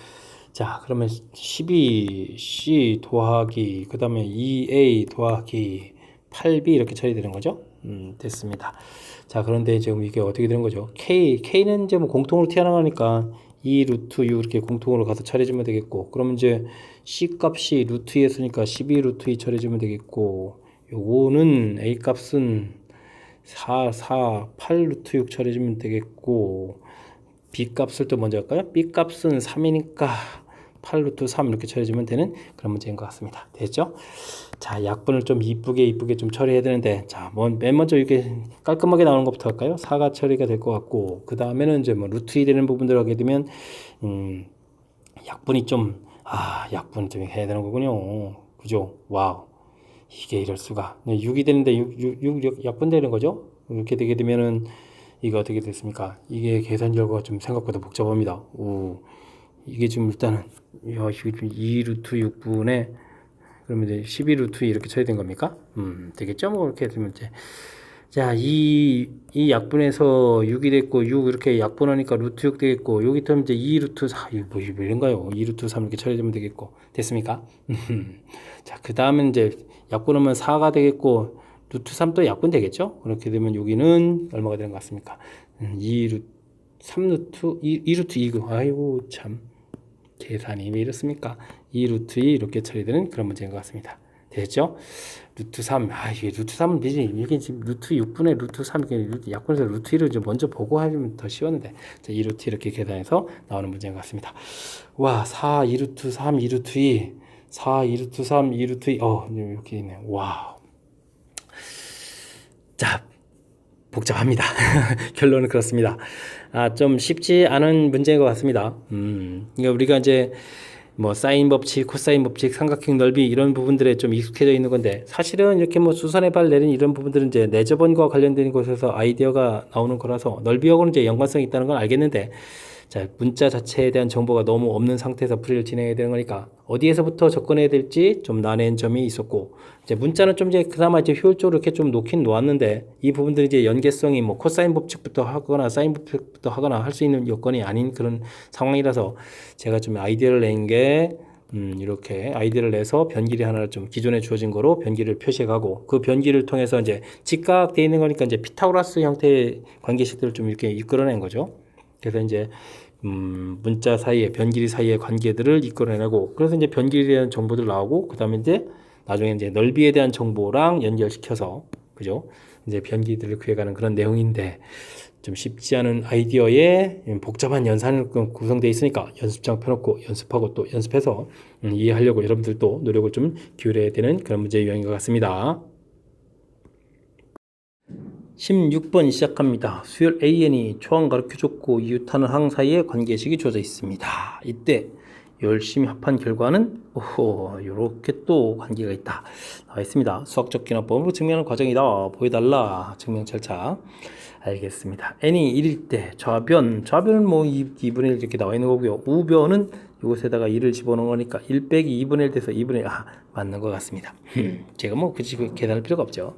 자, 그러면 12C 더하기 그 다음에 2A 더하기 8b 이렇게 처리되는 거죠. 됐습니다. 자, 그런데 지금 이게 어떻게 되는 거죠? k는 이제 뭐 공통으로 튀어나가니까 2 루트 6 이렇게 공통으로 가서 처리해주면 되겠고, 그러면 이제 c 값이 루트 2였으니까 12 루트 2 처리해주면 되겠고, 요거는 a 값은 8 루트 6 처리해주면 되겠고, b 값을 또 먼저 할까요? b 값은 3이니까 8 루트 3 이렇게 처리해주면 되는 그런 문제인 것 같습니다. 됐죠? 자, 약분을 좀 이쁘게 좀 처리해야 되는데, 자, 맨 먼저 이렇게 깔끔하게 나오는 것부터 할까요? 4가 처리가 될 것 같고, 그 다음에는 이제 뭐 루트 2 되는 부분들 하게 되면, 약분이 좀, 약분을 좀 해야 되는 거군요. 그죠? 와우. 이게 이럴 수가. 6이 되는데 6 약분되는 거죠? 이렇게 되게 되면은, 이거 어떻게 됐습니까? 이게 계산 결과가 좀 생각보다 복잡합니다. 이게 지금 일단은, 2 루트 6분의 그러면 이제 12루트 이렇게 쳐야 되는 겁니까? 되겠죠? 뭐 이렇게 되면 이제 자, 이 약분에서 6이 됐고 6 이렇게 약분하니까 루트 6 되겠고 여기 또 이제 2 루트 4 이거 뭐 이런가요? 2 루트 3 이렇게 처리되면 되겠고 됐습니까? 자, 그 다음에 이제 약분하면 4가 되겠고 루트 3도 약분 되겠죠? 그렇게 되면 여기는 얼마가 되는 것 같습니까? 2 루트 3 루트 2 루트 2고 아이고 참 계산이 왜 이렇습니까? 2 루트 2 이렇게 처리되는 그런 문제인 것 같습니다. 됐죠? 루트 3, 이게 루트 3은 이게 지금 루트 6분의 루트 3, 이게 약분해서 루트 2를 좀 먼저 보고 하면 더 쉬웠는데, 자, 2 루트 이렇게 계산해서 나오는 문제인 것 같습니다. 와, 4, 2 루트 3, 2 루트 2, 4, 2 루트 3, 2 루트 2, 이렇게 있네. 와우. 자, 복잡합니다. 결론은 그렇습니다. 좀 쉽지 않은 문제인 것 같습니다. 그러니까 우리가 이제 뭐 사인 법칙, 코사인 법칙, 삼각형 넓이 이런 부분들에 좀 익숙해져 있는 건데 사실은 이렇게 뭐 수선의 발 내린 이런 부분들은 이제 내저번과 관련된 곳에서 아이디어가 나오는 거라서 넓이하고는 이제 연관성이 있다는 건 알겠는데 자, 문자 자체에 대한 정보가 너무 없는 상태에서 풀이를 진행해야 되는 거니까 어디에서부터 접근해야 될지 좀 난해한 점이 있었고 이제 문자는 좀 이제 그나마 이제 효율적으로 이렇게 좀 놓긴 놓았는데 이 부분들이 이제 연계성이 뭐 코사인 법칙부터 하거나 사인 법칙부터 하거나 할 수 있는 여건이 아닌 그런 상황이라서 제가 좀 아이디어를 낸 게 이렇게 아이디어를 내서 변기리 하나를 좀 기존에 주어진 거로 변기를 표시해가고 그 변기를 통해서 이제 직각되어 있는 거니까 이제 피타고라스 형태의 관계식들을 좀 이렇게 이끌어낸 거죠. 그래서 이제 문자 사이에 변길이 사이의 관계들을 이끌어내고 그래서 이제 변길에 대한 정보들 나오고 그 다음에 이제 나중에 이제 넓이에 대한 정보랑 연결시켜서 그죠? 이제 변기들을 구해가는 그런 내용인데 좀 쉽지 않은 아이디어에 복잡한 연산으로 구성되어 있으니까 연습장 펴놓고 연습하고 또 연습해서 이해하려고 여러분들도 노력을 좀 기울여야 되는 그런 문제 유형인 것 같습니다. 16번 시작합니다. 수열 AN이 초항 가르쳐줬고 이웃하는 항 사이에 관계식이 주어져 있습니다. 이때 열심히 합한 결과는 이렇게 또 관계가 있다. 나와 있습니다. 수학적 기납법으로 증명하는 과정이다. 보여달라. 증명 절차. 알겠습니다. n이 1일 때 좌변은 뭐 2분의 1 이렇게 나와 있는 거고요. 우변은 이곳에다가 1을 집어넣은 거니까 1 빼기 2분의 1 돼서 2분의 1 맞는 것 같습니다. 제가 뭐 굳이 계산할 필요가 없죠.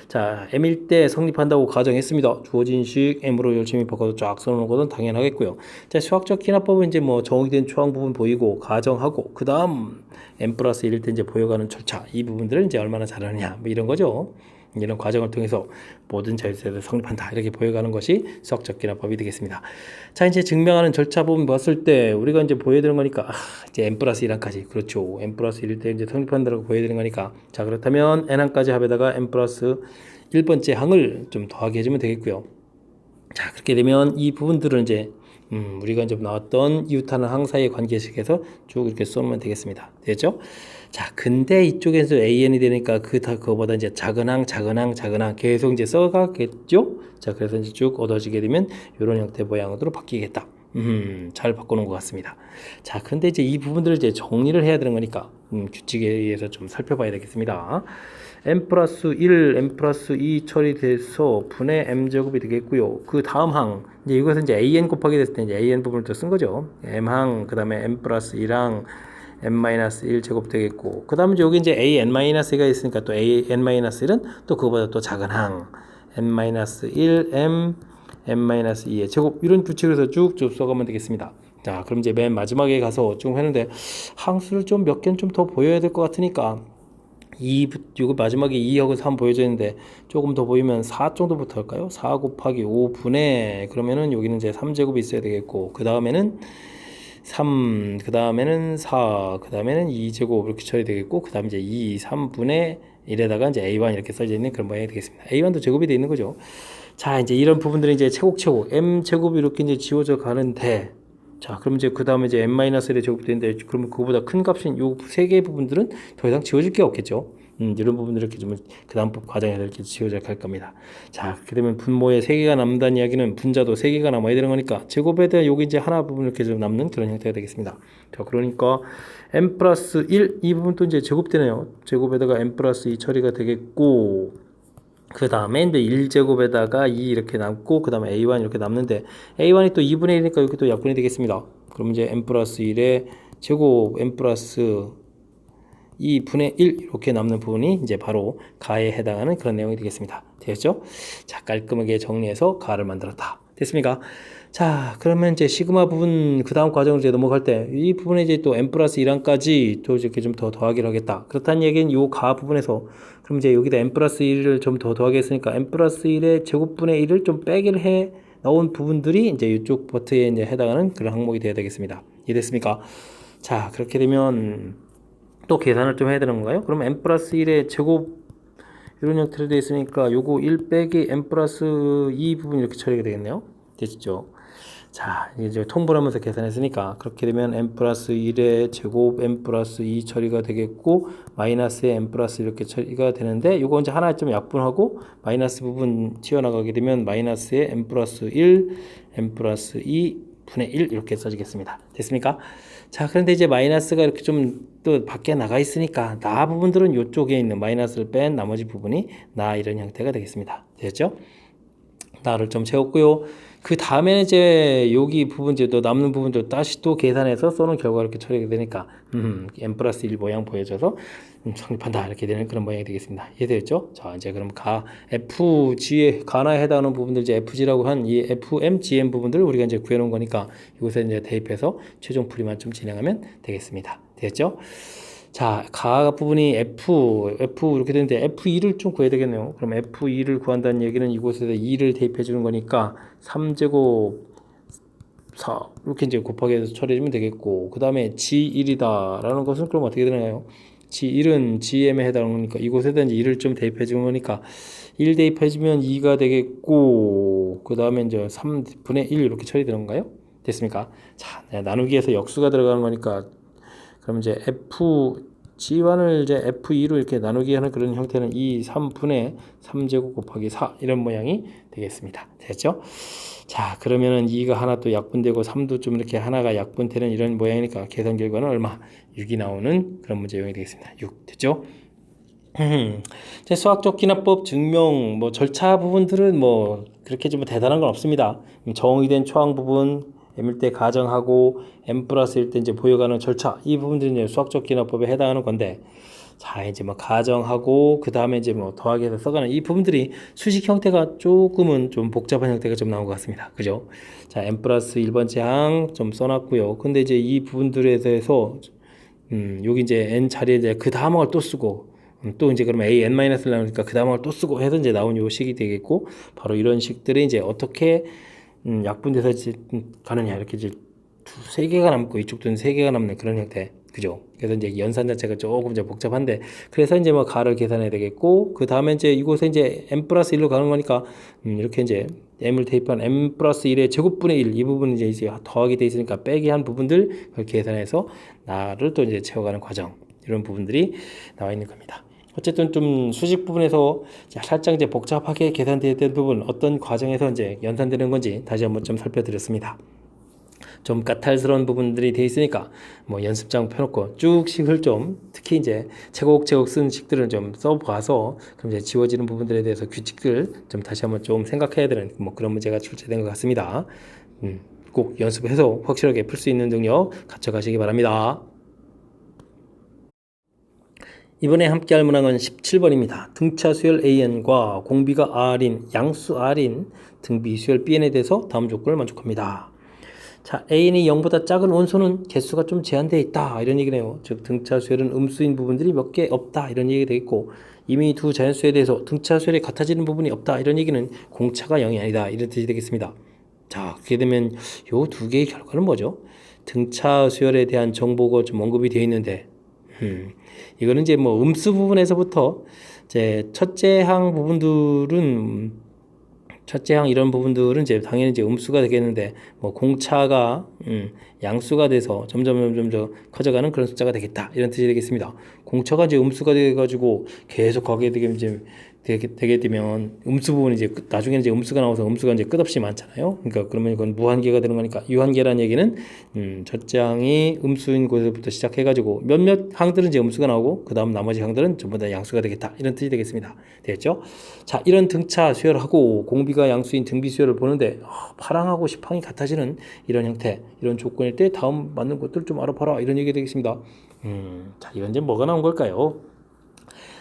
자, m일 때 성립한다고 가정했습니다. 주어진 식 m으로 열심히 바꿔서 쫙 써놓은 것은 당연하겠고요. 자, 수학적 기납법은 이제 뭐 정의된 초항 부분 보이고 가정하고 그 다음 m 플러스 1일 때 이제 보여가는 절차 이 부분들을 이제 얼마나 잘하느냐 뭐 이런 거죠. 이런 과정을 통해서 모든 자율세를 성립한다 이렇게 보여가는 것이 수학적 기납법이 되겠습니다. 자, 이제 증명하는 절차 부분 봤을 때 우리가 이제 보여드리는 거니까 이제 n 플러스 1항까지 그렇죠. n 플러스 1일 때 이제 성립한다고 보여드리는 거니까 자, 그렇다면 n항까지 합에다가 n 플러스 1번째 항을 좀 더하게 해주면 되겠고요. 자, 그렇게 되면 이 부분들은 이제 우리가 이제 나왔던 이웃하는 항 사이의 관계식에서 쭉 이렇게 써놓으면 되겠습니다. 됐죠? 자, 근데 이쪽에서 AN이 되니까 그거보다 이제 작은 항 계속 이제 써가겠죠? 자, 그래서 이제 쭉 얻어지게 되면 이런 형태 모양으로 바뀌겠다. 잘 바꿔놓은 것 같습니다. 자, 근데 이제 이 부분들을 이제 정리를 해야 되는 거니까 규칙에 의해서 좀 살펴봐야 되겠습니다. m 플러스 1, m 플러스 2 처리돼서 분의 m제곱이 되겠고요. 그 다음 항, 이제 이것은 이제 an 곱하기 됐을 때 이제 an 부분을 또 쓴 거죠. m항, 그 다음에 m 플러스 1항, m-1 제곱 되겠고, 그 다음에 여기 이제 an-1가 있으니까 또 an-1은 또 그거보다 또 작은 항, m-1, m-2의 제곱, 이런 규칙으로 해서 쭉 써가면 되겠습니다. 자, 그럼 이제 맨 마지막에 가서 쭉 했는데, 항수를 좀 몇 개는 좀 더 보여야 될 것 같으니까, 이거 마지막에 2하고 3 보여져 있는데 조금 더 보이면 4 정도부터 할까요? 4 곱하기 5분의 그러면은 여기는 이제 3제곱이 있어야 되겠고 그 다음에는 3, 그 다음에는 4, 그 다음에는 2제곱 이렇게 처리 되겠고 그 다음 이제 2, 3분의 1에다가 이제 A1 이렇게 써져 있는 그런 모양이 되겠습니다. A1도 제곱이 되어 있는 거죠. 자, 이제 이런 부분들은 이제 차곡차곡 M 제곱이 이렇게 이제 지워져 가는데 자, 그럼 이제 그 다음에 이제 n-1의 제곱이 되는데 그러면 그거보다 큰 값인 요 세 개의 부분들은 더 이상 지워질 게 없겠죠. 이런 부분들 이렇게 좀 그 다음 과정에서 이렇게 지워져 갈 겁니다. 자, 그렇게 되면 분모에 세 개가 남는다는 이야기는 분자도 세 개가 남아야 되는 거니까 제곱에 대한 여기 이제 하나 부분 이렇게 좀 남는 그런 형태가 되겠습니다. 자, 그러니까 n 플러스 1 이 부분도 이제 제곱되네요. 제곱에다가 n 플러스 2 처리가 되겠고 그 다음에 이제 1제곱에다가 2 이렇게 남고 그 다음에 A1 이렇게 남는데 A1이 또 2분의 1이니까 여기 또 약분이 되겠습니다. 그럼 이제 n 플러스 1의 제곱 n 플러스 2분의 1 이렇게 남는 부분이 이제 바로 가에 해당하는 그런 내용이 되겠습니다. 되었죠? 자, 깔끔하게 정리해서 가를 만들었다. 됐습니까? 자, 그러면 이제 시그마 부분 그 다음 과정으로 이제 넘어갈 때 이 부분에 이제 또 n 플러스 1항까지 또 이렇게 좀 더 더하기를 하겠다. 그렇다는 얘기는 요 가 부분에서 그럼 이제 여기다 n 플러스 1을 좀 더 더하게 했으니까 n 플러스 1의 제곱분의 1을 좀 빼기를 해 나온 부분들이 이제 이쪽 버트에 이제 해당하는 그런 항목이 되어야 되겠습니다. 이해됐습니까? 자, 그렇게 되면 또 계산을 좀 해야 되는 건가요? 그럼 n 플러스 1의 제곱 이런 형태로 되어 있으니까 요거 1 빼기 n 플러스 2 부분 이렇게 처리가 되겠네요. 됐죠? 자, 이제 통분하면서 계산했으니까 그렇게 되면 n 플러스 1의 제곱 n 플러스 2 처리가 되겠고 마이너스의 n 플러스 이렇게 처리가 되는데 요거 이제 하나 좀 약분하고 마이너스 부분 튀어나가게 되면 마이너스의 n 플러스 1 n 플러스 2 분의 1 이렇게 써지겠습니다. 됐습니까? 자, 그런데 이제 마이너스가 이렇게 좀 또 밖에 나가 있으니까 나 부분들은 이쪽에 있는 마이너스를 뺀 나머지 부분이 나 이런 형태가 되겠습니다. 됐죠? 나를 좀 채웠고요. 그 다음에 이제 여기 부분 이제 또 남는 부분도 다시 또 계산해서 써놓은 결과가 이렇게 처리가 되니까 n 플러스 1 모양 보여줘서 성립한다 이렇게 되는 그런 모양이 되겠습니다. 이해되었죠? 자, 이제 그럼 가 FG에 가나에 해당하는 부분들 이제 FG라고 한 이 FMGM 부분들을 우리가 이제 구해놓은 거니까 이곳에 이제 대입해서 최종 풀이만 좀 진행하면 되겠습니다. 되었죠? 자, 가 부분이 F 이렇게 되는데 F2를 좀 구해야 되겠네요. 그럼 F2를 구한다는 얘기는 이곳에서 2를 대입해 주는 거니까 3제곱 4 이렇게 이제 곱하기 해서 처리해주면 되겠고 그 다음에 G1이다 라는 것은 그럼 어떻게 되나요? G1은 GM에 해당하는 거니까 이곳에다 이제 1을 좀 대입해 주는 거니까 1 대입해 주면 2가 되겠고 그 다음에 이제 3분의 1 이렇게 처리되는 건가요? 됐습니까? 자, 나누기에서 역수가 들어가는 거니까 그럼 이제 G1을 이제 F2로 이렇게 나누기 하는 그런 형태는 2, 3분의 3제곱 곱하기 4 이런 모양이 되겠습니다. 됐죠? 자, 그러면은 2가 하나 또 약분되고 3도 좀 이렇게 하나가 약분되는 이런 모양이니까 계산 결과는 얼마? 6이 나오는 그런 문제 유형이 되겠습니다. 6 됐죠? 수학적 기납법 증명 뭐 절차 부분들은 뭐 그렇게 좀 대단한 건 없습니다. 정의된 초항 부분 m일 때 가정하고 m 플러스일 때 이제 보여가는 절차 이 부분들이 이제 수학적 기납법에 해당하는 건데 자 이제 뭐 가정하고 그 다음에 이제 뭐 더하기 해서 써가는 이 부분들이 수식 형태가 조금은 좀 복잡한 형태가 좀 나온 것 같습니다. 그죠? 자 m 플러스 1번째 항 좀 써놨고요. 근데 이제 이 부분들에 대해서 여기 이제 n 자리에 이제 그 다음 항을 또 쓰고 또 이제 그러면 a n-를 나오니까 그 다음 항을 또 쓰고 해서 이제 나온 요 식이 되겠고 바로 이런 식들이 이제 어떻게 약분돼서 가느냐 이렇게 이제 세 개가 남고 이쪽도 세 개가 남는 그런 형태 그죠? 그래서 이제 연산 자체가 조금 이제 복잡한데 그래서 이제 뭐 가를 계산해야 되겠고 그 다음에 이제 이곳에 이제 m 플러스 1로 가는 거니까 이렇게 이제 m을 대입한 m 플러스 1의 제곱분의 1 이 부분은 이제 더하기 돼 있으니까 빼기 한 부분들 그걸 계산해서 나를 또 이제 채워가는 과정 이런 부분들이 나와 있는 겁니다. 어쨌든 좀 수직 부분에서 살짝 이제 복잡하게 계산되어야 되는 부분 어떤 과정에서 이제 연산되는 건지 다시 한번 좀 살펴드렸습니다. 좀 까탈스러운 부분들이 돼 있으니까 뭐 연습장 펴놓고 쭉 식을 좀 특히 이제 제곡제곡 쓴 식들을 좀 써봐서 그럼 이제 지워지는 부분들에 대해서 규칙들 좀 다시 한번 좀 생각해야 되는 뭐 그런 문제가 출제된 것 같습니다. 꼭 연습해서 확실하게 풀 수 있는 능력 갖춰가시기 바랍니다. 이번에 함께 할 문항은 17번입니다. 등차 수열 AN과 공비가 R인 양수 R인 등비 수열 BN에 대해서 다음 조건을 만족합니다. 자, An이 0보다 작은 원소는 개수가 좀 제한되어 있다. 이런 얘기네요. 즉, 등차 수열은 음수인 부분들이 몇 개 없다. 이런 얘기가 되겠고, 이미 두 자연수에 대해서 등차 수열이 같아지는 부분이 없다. 이런 얘기는 공차가 0이 아니다. 이런 뜻이 되겠습니다. 자, 그렇게 되면 요 두 개의 결과는 뭐죠? 등차 수열에 대한 정보가 좀 언급이 되어 있는데, 이거는 이제 뭐 음수 부분에서부터 이제 첫째 항 이런 부분들은 이제 당연히 이제 음수가 되겠는데, 뭐 공차가 양수가 돼서 점점 더 커져가는 그런 숫자가 되겠다. 이런 뜻이 되겠습니다. 공차가 이제 음수가 돼가지고 계속 가게 되게 되면 음수 부분이 이제 나중에는 이제 음수가 나와서 음수가 이제 끝없이 많잖아요. 그러니까 그러면 이건 무한계가 되는 거니까, 유한계라는 얘기는 첫째 항이 음수인 곳에부터 시작해가지고 몇몇 항들은 이제 음수가 나오고 그 다음 나머지 항들은 전부 다 양수가 되겠다. 이런 뜻이 되겠습니다. 되겠죠? 자, 이런 등차 수열하고 공비가 양수인 등비 수열을 보는데 파랑하고 십항이 같아지는 이런 형태, 이런 조건일 때 다음 맞는 것들 좀 알아봐라. 이런 얘기가 되겠습니다. 자, 이건 이제 뭐가 나온 걸까요?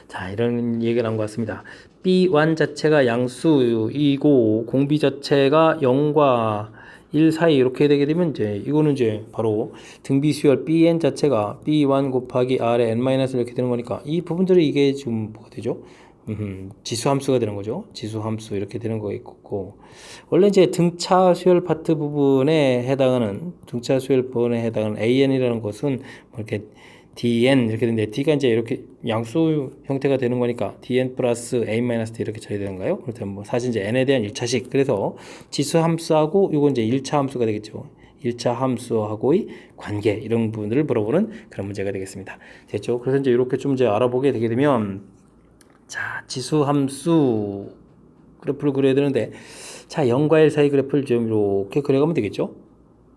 자, 이런 얘기가 나온 것 같습니다. B1 자체가 양수이고 공비 자체가 0과 1 사이 이렇게 되게 되면 이제 이거는 이제 바로 등비 수열 Bn 자체가 B1 곱하기 R의 n 마이너스 이렇게 되는 거니까 이 부분들이 이게 지금 뭐가 되죠? 지수 함수가 되는 거죠. 지수 함수 이렇게 되는 거 있고, 원래 이제 등차 수열 파트 부분에 해당하는 AN이라는 것은 뭐 이렇게 dn 이렇게 되는데, d가 이제 이렇게 양수 형태가 되는 거니까 dn 플러스 a 마이너스 d 이렇게 처리되는가요? 그렇다면 뭐 사실 이제 n에 대한 1차식, 그래서 지수 함수하고 이건 이제 1차 함수가 되겠죠. 1차 함수하고의 관계, 이런 부분들을 물어보는 그런 문제가 되겠습니다. 됐죠? 그래서 이제 이렇게 좀 이제 알아보게 되게 되면, 자, 지수 함수 그래프를 그려야 되는데, 자, 0과 1 사이 그래프를 좀 이렇게 그려가면 되겠죠?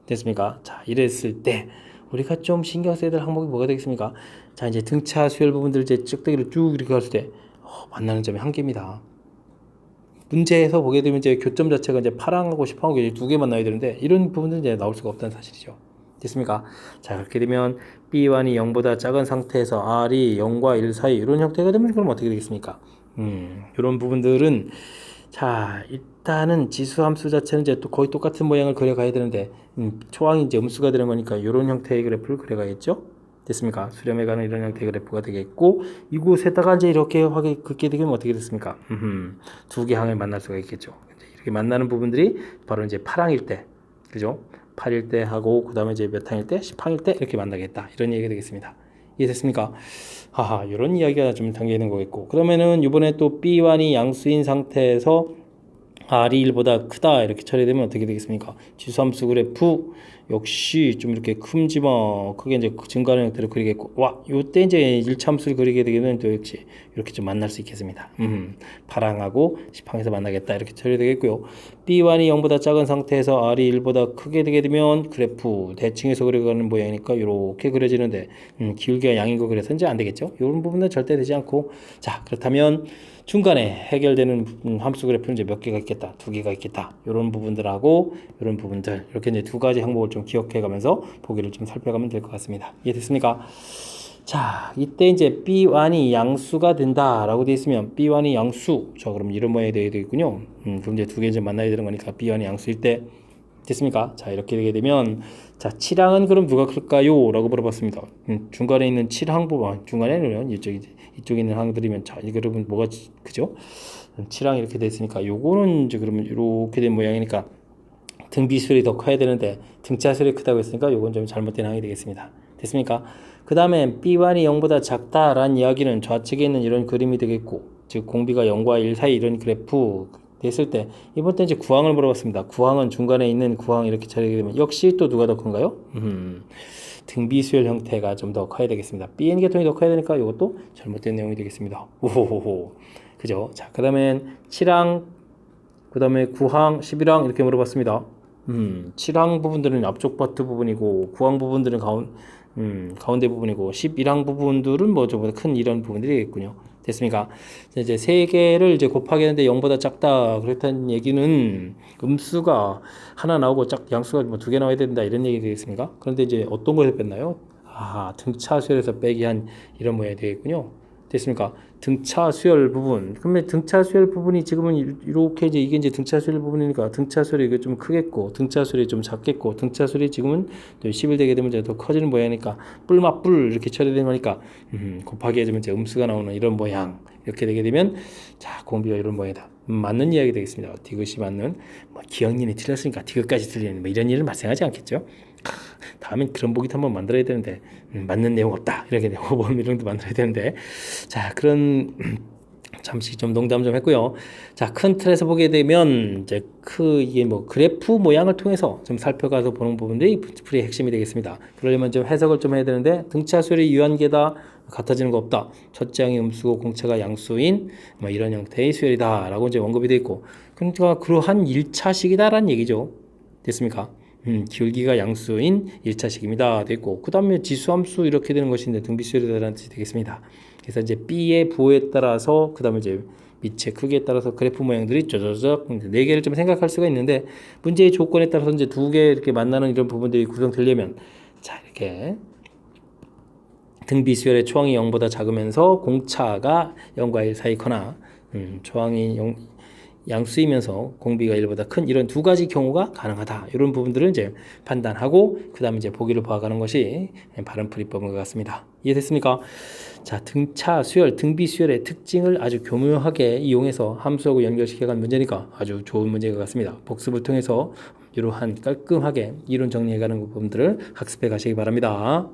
됐습니까? 자, 이랬을 때 우리가 좀 신경 써야 될 항목이 뭐가 되겠습니까? 자, 이제 등차 수열 부분들 이제 쭉대기를 쭉 이렇게 갔을 때 만나는 점이 한 개입니다. 문제에서 보게 되면 이제 교점 자체가 이제 파랑하고 십항하고 두 개 만나야 되는데, 이런 부분들은 이제 나올 수가 없다는 사실이죠. 됐습니까? 자, 그렇게 되면 B1이 0보다 작은 상태에서 R이 0과 1 사이 이런 형태가 되면 그럼 어떻게 되겠습니까? 이런 부분들은, 자, 일단은 지수 함수 자체는 이제 또 거의 똑같은 모양을 그려가야 되는데, 초항이 이제 음수가 되는 거니까 이런 형태의 그래프를 그려가겠죠? 됐습니까? 수렴에 가는 이런 형태의 그래프가 되겠고, 이곳에다가 이제 이렇게 긋게 되면 어떻게 됐습니까? 두 개 항을 만날 수가 있겠죠. 이렇게 만나는 부분들이 바로 이제 파랑일 때, 그죠? 8일 때 하고, 그 다음에 이제 몇 항일 때? 10항일 때 이렇게 만나겠다. 이런 얘기가 되겠습니다. 이해됐습니까? 하하, 이런 이야기가 좀 담겨 있는 거겠고, 그러면은 이번에 또 B1이 양수인 상태에서 R이 1보다 크다 이렇게 처리되면 어떻게 되겠습니까? 지수함수 그래프 역시 좀 이렇게 큼지막 크게 이제 증가하는 형태로 그리겠고, 와, 요때 이제 1차함수를 그리게 되면 또 역시 이렇게 좀 만날 수 있겠습니다. 파랑하고 십항에서 만나겠다 이렇게 처리되겠고요. B1이 0보다 작은 상태에서 R이 1보다 크게 되게 되면 그래프 대칭해서 그려가는 모양이니까 이렇게 그려지는데, 기울기가 양인 거 그래서 이제 안 되겠죠. 이런 부분은 절대 되지 않고, 자, 그렇다면 중간에 해결되는 함수 그래프는 이제 몇 개가 있겠다, 두 개가 있겠다. 이런 부분들하고 이런 부분들, 이렇게 이제 두 가지 항목을 좀 기억해 가면서 보기를 좀 살펴가면 될 것 같습니다. 이해됐습니까? 자, 이때 이제 B1이 양수가 된다라고 되어 있으면 B1이 양수, 자, 그럼 이런 모양이 되겠군요. 그럼 이제 두 개 이제 만나야 되는 거니까 B1이 양수일 때, 됐습니까? 자, 이렇게 되게 되면, 자, 7항은 그럼 누가 클까요? 라고 물어봤습니다. 중간에 있는 7항 부분, 중간에는 이쪽에 있는 항들이면, 자, 이거 여러분 뭐가 그죠? 7항 이렇게 돼 있으니까 요거는 이제 그러면 이렇게 된 모양이니까 등비수열이 더 커야 되는데 등차수열이 크다고 했으니까 요건 좀 잘못된 항이 되겠습니다. 됐습니까? 그 다음에 B1이 0보다 작다라는 이야기는 좌측에 있는 이런 그림이 되겠고, 즉 공비가 0과 1 사이 이런 그래프 됐을 때, 이번 때 이제 구항을 물어봤습니다. 구항은 중간에 있는 구항 이렇게 처리하게 되면 역시 또 누가 더 큰가요? 등비수열 형태가 좀 더 커야 되겠습니다. BN 계통이 더 커야 되니까 이것도 잘못된 내용이 되겠습니다. 오호호호. 그죠? 자, 그 다음엔 7항, 그 다음에 9항, 11항 이렇게 물어봤습니다. 7항 부분들은 앞쪽 파트 부분이고, 9항 부분들은 가운데 부분이고, 11항 부분들은 뭐 저보다 큰 이런 부분들이겠군요. 됐습니까? 이제 세 개를 이제 곱하기 하는데 0보다 작다 그렇다는 얘기는 음수가 하나 나오고 양수가 뭐 두 개 나와야 된다 이런 얘기 되겠습니까? 그런데 이제 어떤 거에서 뺐나요? 등차수열에서 빼기 한 이런 모양이 되겠군요. 됐습니까? 등차 수열 부분. 그러면 등차 수열 부분이 지금은 이렇게 이제 이게 이제 등차 수열 부분이니까 등차 수열이 이게 좀 크겠고 등차 수열이 좀 작겠고 등차 수열이 지금은 또 10일 되게 되면 이제 더 커지는 모양이니까 뿔맛뿔 이렇게 처리되는 거니까 곱하기 해주면 이제 음수가 나오는 이런 모양 이렇게 되게 되면 자 공비가 이런 모양이다. 맞는 이야기 되겠습니다. 디귿이 맞는 뭐 기억력이 틀렸으니까 디귿까지 틀리는 뭐 이런 일은 발생하지 않겠죠. 다음엔 그런 보기도 한번 만들어야 되는데 맞는 내용 없다 이렇게 오버 이런도 만들어야 되는데 자 그런 잠시 좀 농담 좀 했고요. 자 큰 틀에서 보게 되면 이제 이게 뭐 그래프 모양을 통해서 좀 살펴가서 보는 부분들이 풀이의 핵심이 되겠습니다. 그러려면 좀 해석을 좀 해야 되는데 등차 수열이 유한계다 같아지는 거 없다. 첫째 항이 음수고 공차가 양수인 뭐 이런 형태의 수열이다 라고 이제 언급이 되어 있고 그러니까 그러한 1차식이다라는 얘기죠. 됐습니까? 기울기가 양수인 1차식입니다. 됐고 그 다음에 지수함수 이렇게 되는 것인데 등비수열이라는 뜻이 되겠습니다. 그래서 이제 B의 부호에 따라서 그 다음에 이제 밑의 크기에 따라서 그래프 모양들이 쪼쪼쪼 4개를 좀 생각할 수가 있는데 문제의 조건에 따라서 이제 2개 이렇게 만나는 이런 부분들이 구성되려면 자 이렇게 등비수열의 초항이 0보다 작으면서 공차가 0과 1 사이거나 초항이 양수이면서 공비가 1보다 큰 이런 두 가지 경우가 가능하다. 이런 부분들을 이제 판단하고 그 다음에 이제 보기를 봐가는 것이 바른 풀이법인 것 같습니다. 이해됐습니까? 자, 등차 수열, 등비 수열의 특징을 아주 교묘하게 이용해서 함수하고 연결시켜간 문제니까 아주 좋은 문제인 것 같습니다. 복습을 통해서 이러한 깔끔하게 이론 정리해가는 부분들을 학습해 가시기 바랍니다.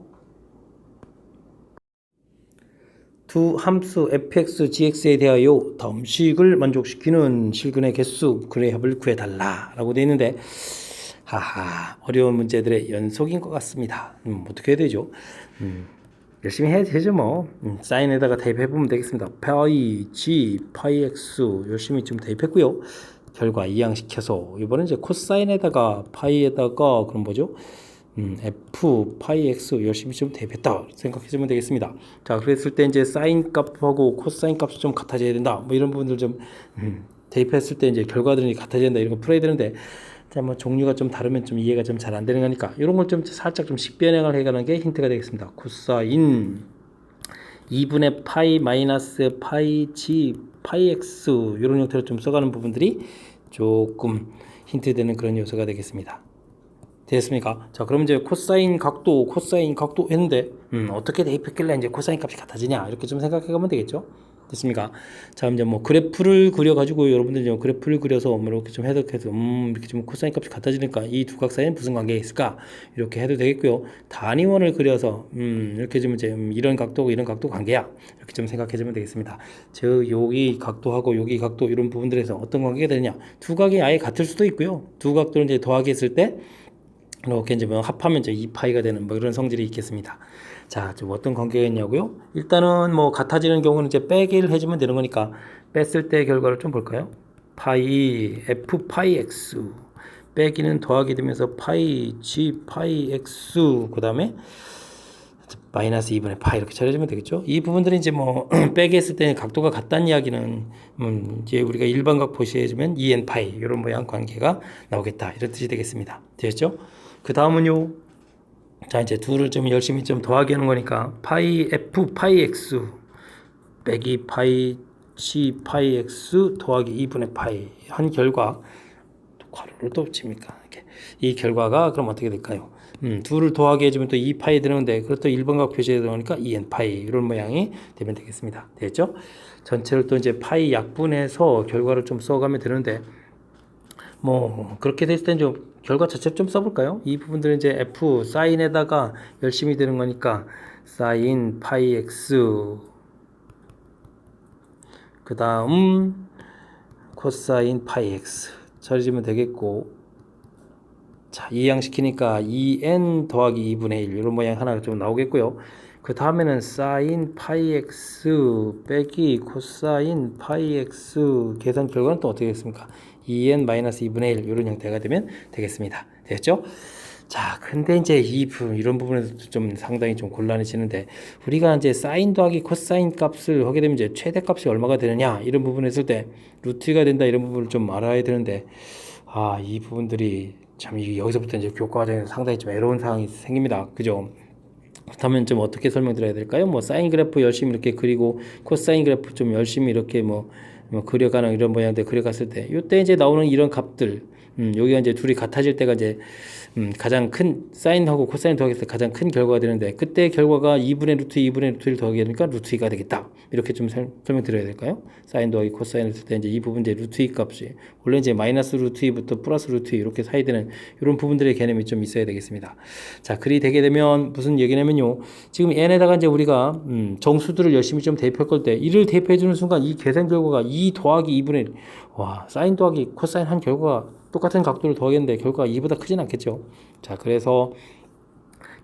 두 함수 fx, gx에 대하여 다음식을 만족시키는 실근의 개수, 그의 합을 구해달라 라고 되어 있는데 하하 어려운 문제들의 연속인 것 같습니다. 어떻게 해야 되죠? 열심히 해야 되죠 뭐. 사인에다가 대입해보면 되겠습니다. 파이 g, 파이 x 열심히 좀 대입했고요. 결과 이항시켜서 이번엔 이제 코사인에다가 파이에다가 그럼 뭐죠? f 파이 x 열심히 좀 대입했다 생각해주면 되겠습니다. 자 그랬을 때 이제 사인 값하고 코사인 값이 좀 같아져야 된다. 뭐 이런 부분들 좀 대입했을 때 이제 결과들이 같아져야 된다. 이런 거 풀어야 되는데 자 뭐 종류가 좀 다르면 좀 이해가 좀 잘 안 되는 거니까 이런 걸 좀 살짝 좀 식변형을 해가는 게 힌트가 되겠습니다. 코사인 2분의 파이 마이너스 파이 g 파이 x 이런 형태로 좀 써가는 부분들이 조금 힌트 되는 그런 요소가 되겠습니다. 됐습니까? 자, 그럼 이제 코사인 각도 했는데, 어떻게 대입했길래 이제 코사인 값이 같아지냐? 이렇게 좀 생각해 가면 되겠죠? 됐습니까? 자, 이제 뭐 그래프를 그려가지고 여러분들이 그래프를 그려서 뭐 이렇게 좀 해석해서, 이렇게 좀 코사인 값이 같아지니까 이 두 각 사이는 무슨 관계가 있을까? 이렇게 해도 되겠고요. 단위원을 그려서, 이렇게 좀 이제 이런 각도고 이런 각도 관계야. 이렇게 좀 생각해 주면 되겠습니다. 즉, 여기 각도하고 여기 각도 이런 부분들에서 어떤 관계가 되느냐? 두 각이 아예 같을 수도 있고요. 두 각도를 이제 더하기 했을 때, 이렇게 이제 뭐 합하면 이제 2파이가 되는 뭐 이런 성질이 있겠습니다. 자, 좀 어떤 관계가 있냐고요? 일단은 뭐 같아지는 경우는 이제 빼기를 해주면 되는 거니까 뺐을 때 결과를 좀 볼까요? 파이 f 파이 x 빼기는 더하게 되면서 파이 g 파이 x 그 다음에 마이너스 2분의 파이 이렇게 처리해주면 되겠죠? 이 부분들이 이제 뭐 빼기 했을 때 각도가 같다는 이야기는 이제 우리가 일반각 표시해주면 2n 파이 이런 모양 관계가 나오겠다 이런 뜻이 되겠습니다. 되셨죠? 그 다음은요. 자 이제 둘을 좀 열심히 좀 더하기 하는 거니까 파이 f 파이 x 빼기 파이 g 파이 x 더하기 2분의 파이 한 결과 괄호를 또 칩니까? 이렇게. 이 결과가 그럼 어떻게 될까요? 둘을 더하게 해주면 또 2파이 되는데 그것도 일반각 표시에 들어오니까 2n파이 이런 모양이 되면 되겠습니다. 됐죠? 전체를 또 이제 파이 약분해서 결과를 좀 써가면 되는데 뭐 그렇게 됐을 땐 좀 결과 자체를 좀 써볼까요? 이 부분들은 이제 f 사인에다가 열심히 되는 거니까 사인 파이 x 그 다음 코사인 파이 x 처리지면 되겠고 자 이항시키니까 2n 더하기 2분의 1 이런 모양 하나 좀 나오겠고요. 그 다음에는 사인 파이 x 빼기 코사인 파이 x 계산 결과는 또 어떻게 되겠습니까? 2n 마이너스 2분의 1 이런 형태가 되면 되겠습니다. 됐죠? 자, 근데 이제 이런 부분에서 좀 상당히 좀 곤란해지는데 우리가 이제 사인 더하기 코사인 값을 하게 되면 이제 최대값이 얼마가 되느냐 이런 부분을 했을 때 루트가 된다 이런 부분을 좀 알아야 되는데 이 부분들이 참 여기서부터 이제 교과 과정에서 상당히 좀 어려운 상황이 생깁니다. 그죠? 그렇다면 좀 어떻게 설명드려야 될까요? 뭐 사인 그래프 열심히 이렇게 그리고 코사인 그래프 좀 열심히 이렇게 뭐 그려가는 이런 모양들 그려갔을 때 이때 이제 나오는 이런 값들 여기가 이제 둘이 같아질 때가 이제 가장 큰 사인하고 코사인 더하기 했을 때 가장 큰 결과가 되는데 그때 결과가 2분의 루트 2분의 루트 1 더하기 하니까 루트 2가 되겠다. 이렇게 좀 설명드려야 될까요? 사인 더하기 코사인 했을 때 이제 이 부분 이제 루트 2 값이 원래 이제 마이너스 루트 2부터 플러스 루트 2 이렇게 사이되는 이런 부분들의 개념이 좀 있어야 되겠습니다. 자, 그리 되게 되면 무슨 얘기냐면요. 지금 n에다가 이제 우리가 정수들을 열심히 좀 대입할 걸 때 이를 대입해 주는 순간 이 계산 결과가 2 더하기 2분의 1. 와, 사인 더하기 코사인 한 결과가 똑같은 각도를 더하겠는데 결과가 2보다 크진 않겠죠. 자, 그래서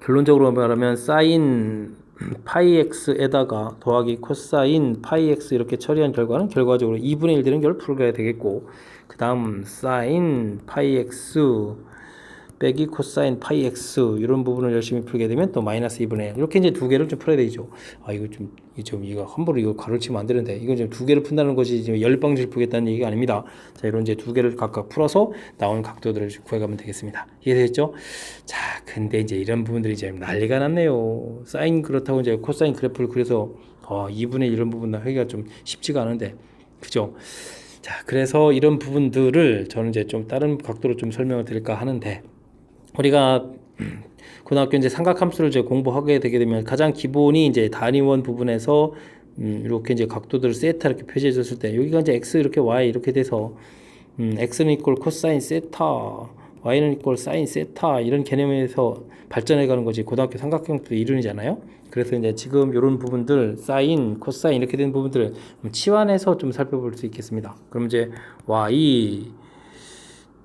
결론적으로 말하면 사인 파이 x에다가 더하기 코사인 파이 x 이렇게 처리한 결과는 결과적으로 2분의 1 되는 걸 풀어야 되겠고 그 다음 사인 파이 x 빼기 코사인 파이 x 이런 부분을 열심히 풀게 되면 또 마이너스 2분의 1 이렇게 이제 두 개를 좀 풀어야 되죠. 아 이거 함부로 이거 가르치면 안 되는데 이건 지금 두 개를 푼다는 것이 지금 10방지를 풀겠다는 얘기가 아닙니다. 자 이런 이제 두 개를 각각 풀어서 나오는 각도들을 구해가면 되겠습니다. 이해되셨죠? 자 근데 이제 이런 부분들이 이제 난리가 났네요. 사인 그렇다고 이제 코사인 그래프를 그래서 2분의 1 이런 부분 하기가 좀 쉽지가 않은데 그죠? 자 그래서 이런 부분들을 저는 이제 좀 다른 각도로 좀 설명을 드릴까 하는데 우리가 고등학교 이제 삼각함수를 이제 공부하게 되게 되면 가장 기본이 이제 단위원 부분에서 이렇게 이제 각도들을 세타 이렇게 표시해 줬을 때 여기가 이제 x 이렇게 y 이렇게 돼서 x는 이꼴 코사인 세타 y는 이꼴 사인 세타 이런 개념에서 발전해 가는 거지 고등학교 삼각형도 이론이잖아요. 그래서 이제 지금 이런 부분들 사인 코사인 이렇게 된 부분들을 치환해서 좀 살펴볼 수 있겠습니다. 그럼 이제 y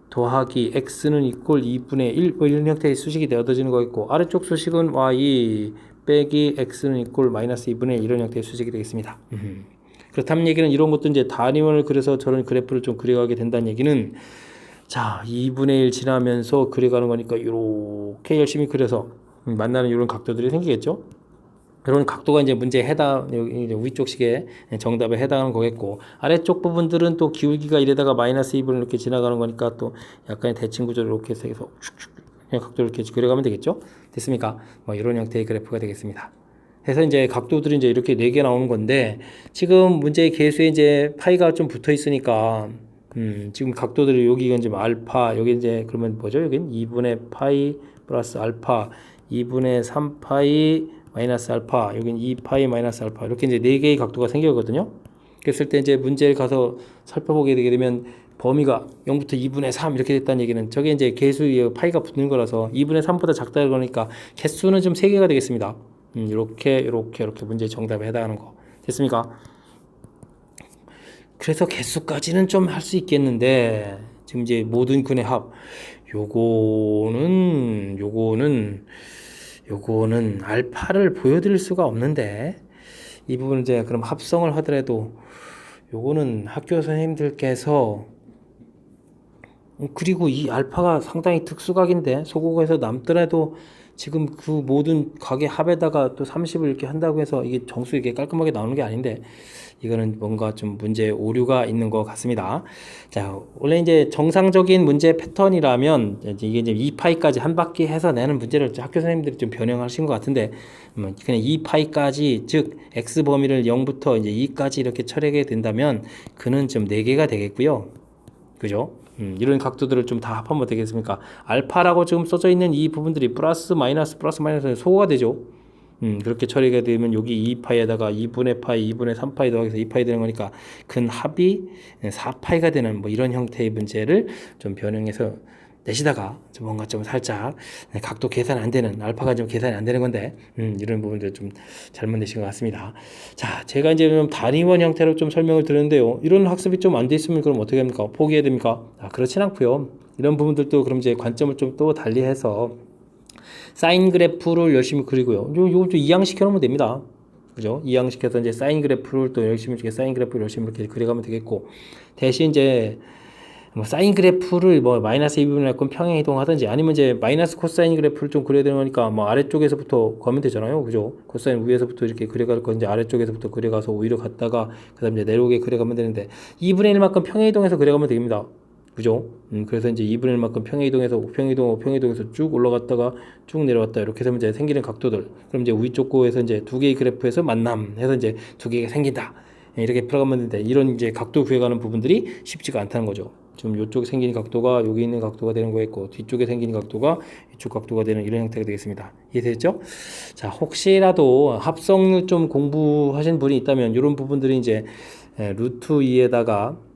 더하기 x는 이꼴 2분의 1 뭐 이런 형태의 수식이 되어지는 거겠고 아래쪽 수식은 y 빼기 x는 이꼴 마이너스 2분의 1 이런 형태의 수식이 되겠습니다. 그렇다면 얘기는 이런 것도 이제 단위원을 그려서 저런 그래프를 좀 그려가게 된다는 얘기는 자 2분의 1 지나면서 그려가는 거니까 이렇게 열심히 그려서 만나는 이런 각도들이 생기겠죠. 이런 각도가 이제 문제에 해당, 여기 위쪽 식의 정답에 해당하는 거겠고, 아래쪽 부분들은 또 기울기가 이래다가 마이너스 2분을 이렇게 지나가는 거니까 또 약간의 대칭 구조를 이렇게 해서 각도를 이렇게 그려가면 되겠죠? 됐습니까? 뭐 이런 형태의 그래프가 되겠습니다. 그래서 이제 각도들이 이제 이렇게 4개 나오는 건데, 지금 문제의 계수에 이제 파이가 좀 붙어 있으니까, 지금 각도들이 여기가 이제 알파, 여기 이제 그러면 뭐죠? 여기는 2분의 파이 플러스 알파, 2분의 3파이 마이너스 알파, 여기는 2파이 마이너스 알파 이렇게 이제 4개의 각도가 생기거든요. 그랬을 때 이제 문제를 가서 살펴보게 되게 되면 범위가 0부터 2분의 3 이렇게 됐다는 얘기는 저게 이제 개수의 파이가 붙는 거라서 2분의 3보다 작다 그러니까 개수는 좀 3개가 되겠습니다. 이렇게 문제의 정답에 해당하는 거 됐습니까? 그래서 개수까지는 좀 할 수 있겠는데 지금 이제 모든 근의 합 요거는 알파를 보여드릴 수가 없는데 이 부분은 이제 그럼 합성을 하더라도 요거는 학교 선생님들께서 그리고 이 알파가 상당히 특수각인데 소국어에서 남더라도 지금 그 모든 각의 합에다가 또 30을 이렇게 한다고 해서 이게 정수 이렇게 깔끔하게 나오는 게 아닌데 이거는 뭔가 좀 문제에 오류가 있는 것 같습니다. 자, 원래 이제 정상적인 문제 패턴이라면 이게 이제 2파이까지 한 바퀴 해서 내는 문제를 학교 선생님들이 좀 변형하신 것 같은데 그냥 2파이까지 즉 x 범위를 0부터 이제 2까지 이렇게 처리하게 된다면 그는 좀 4개가 되겠고요. 그죠? 이런 각도들을 좀 다 합하면 되겠습니까? 알파라고 지금 써져 있는 이 부분들이 플러스 마이너스 소거가 되죠. 그렇게 처리가 되면 여기 2파이에다가 2분의 파이, 2분의 3파이 더해서 2파이 되는 거니까 근 합이 4파이가 되는 뭐 이런 형태의 문제를 좀 변형해서 내시다가 좀 뭔가 좀 살짝 각도 계산 안 되는 알파가 좀 계산이 안 되는 건데 이런 부분들 좀 잘못 내신 것 같습니다. 자, 제가 이제 좀 단위원 형태로 좀 설명을 드렸는데요. 이런 학습이 좀 안 돼 있으면 그럼 어떻게 합니까? 포기해야 됩니까? 그렇진 않고요. 이런 부분들도 그럼 이제 관점을 좀 또 달리해서 사인 그래프를 열심히 그리고요. 요거 좀 이항시켜 놓으면 됩니다. 그죠? 이항시켜서 이제 사인 그래프를 또 열심히 이렇게 그려가면 되겠고 대신 이제 뭐 사인 그래프를 뭐 마이너스 2분의 할 건 평행 이동하든지 아니면 이제 마이너스 코사인 그래프를 좀 그려야 되는 거니까 뭐 아래쪽에서부터 가면 되잖아요. 그죠? 코사인 위에서부터 이렇게 그려갈 건지 아래쪽에서부터 그려가서 오히려 갔다가 그 다음에 이제 내려오게 그려가면 되는데 2분의 1만큼 평행 이동해서 그려가면 됩니다. 그죠? 그래서 이제 2분의 1만큼 평행이동해서 평행이동에서 쭉 올라갔다가 쭉 내려왔다. 이렇게 해서 이제 생기는 각도들. 그럼 이제 위쪽 거에서 이제 두 개의 그래프에서 만남해서 이제 두 개가 생긴다. 이렇게 풀어가면 되는데 이런 이제 각도 구해가는 부분들이 쉽지가 않다는 거죠. 지금 이쪽에 생기는 각도가 여기 있는 각도가 되는 거였고 뒤쪽에 생기는 각도가 이쪽 각도가 되는 이런 형태가 되겠습니다. 이해되죠? 자, 혹시라도 합성률 좀 공부하신 분이 있다면 이런 부분들이 이제 루트 2에다가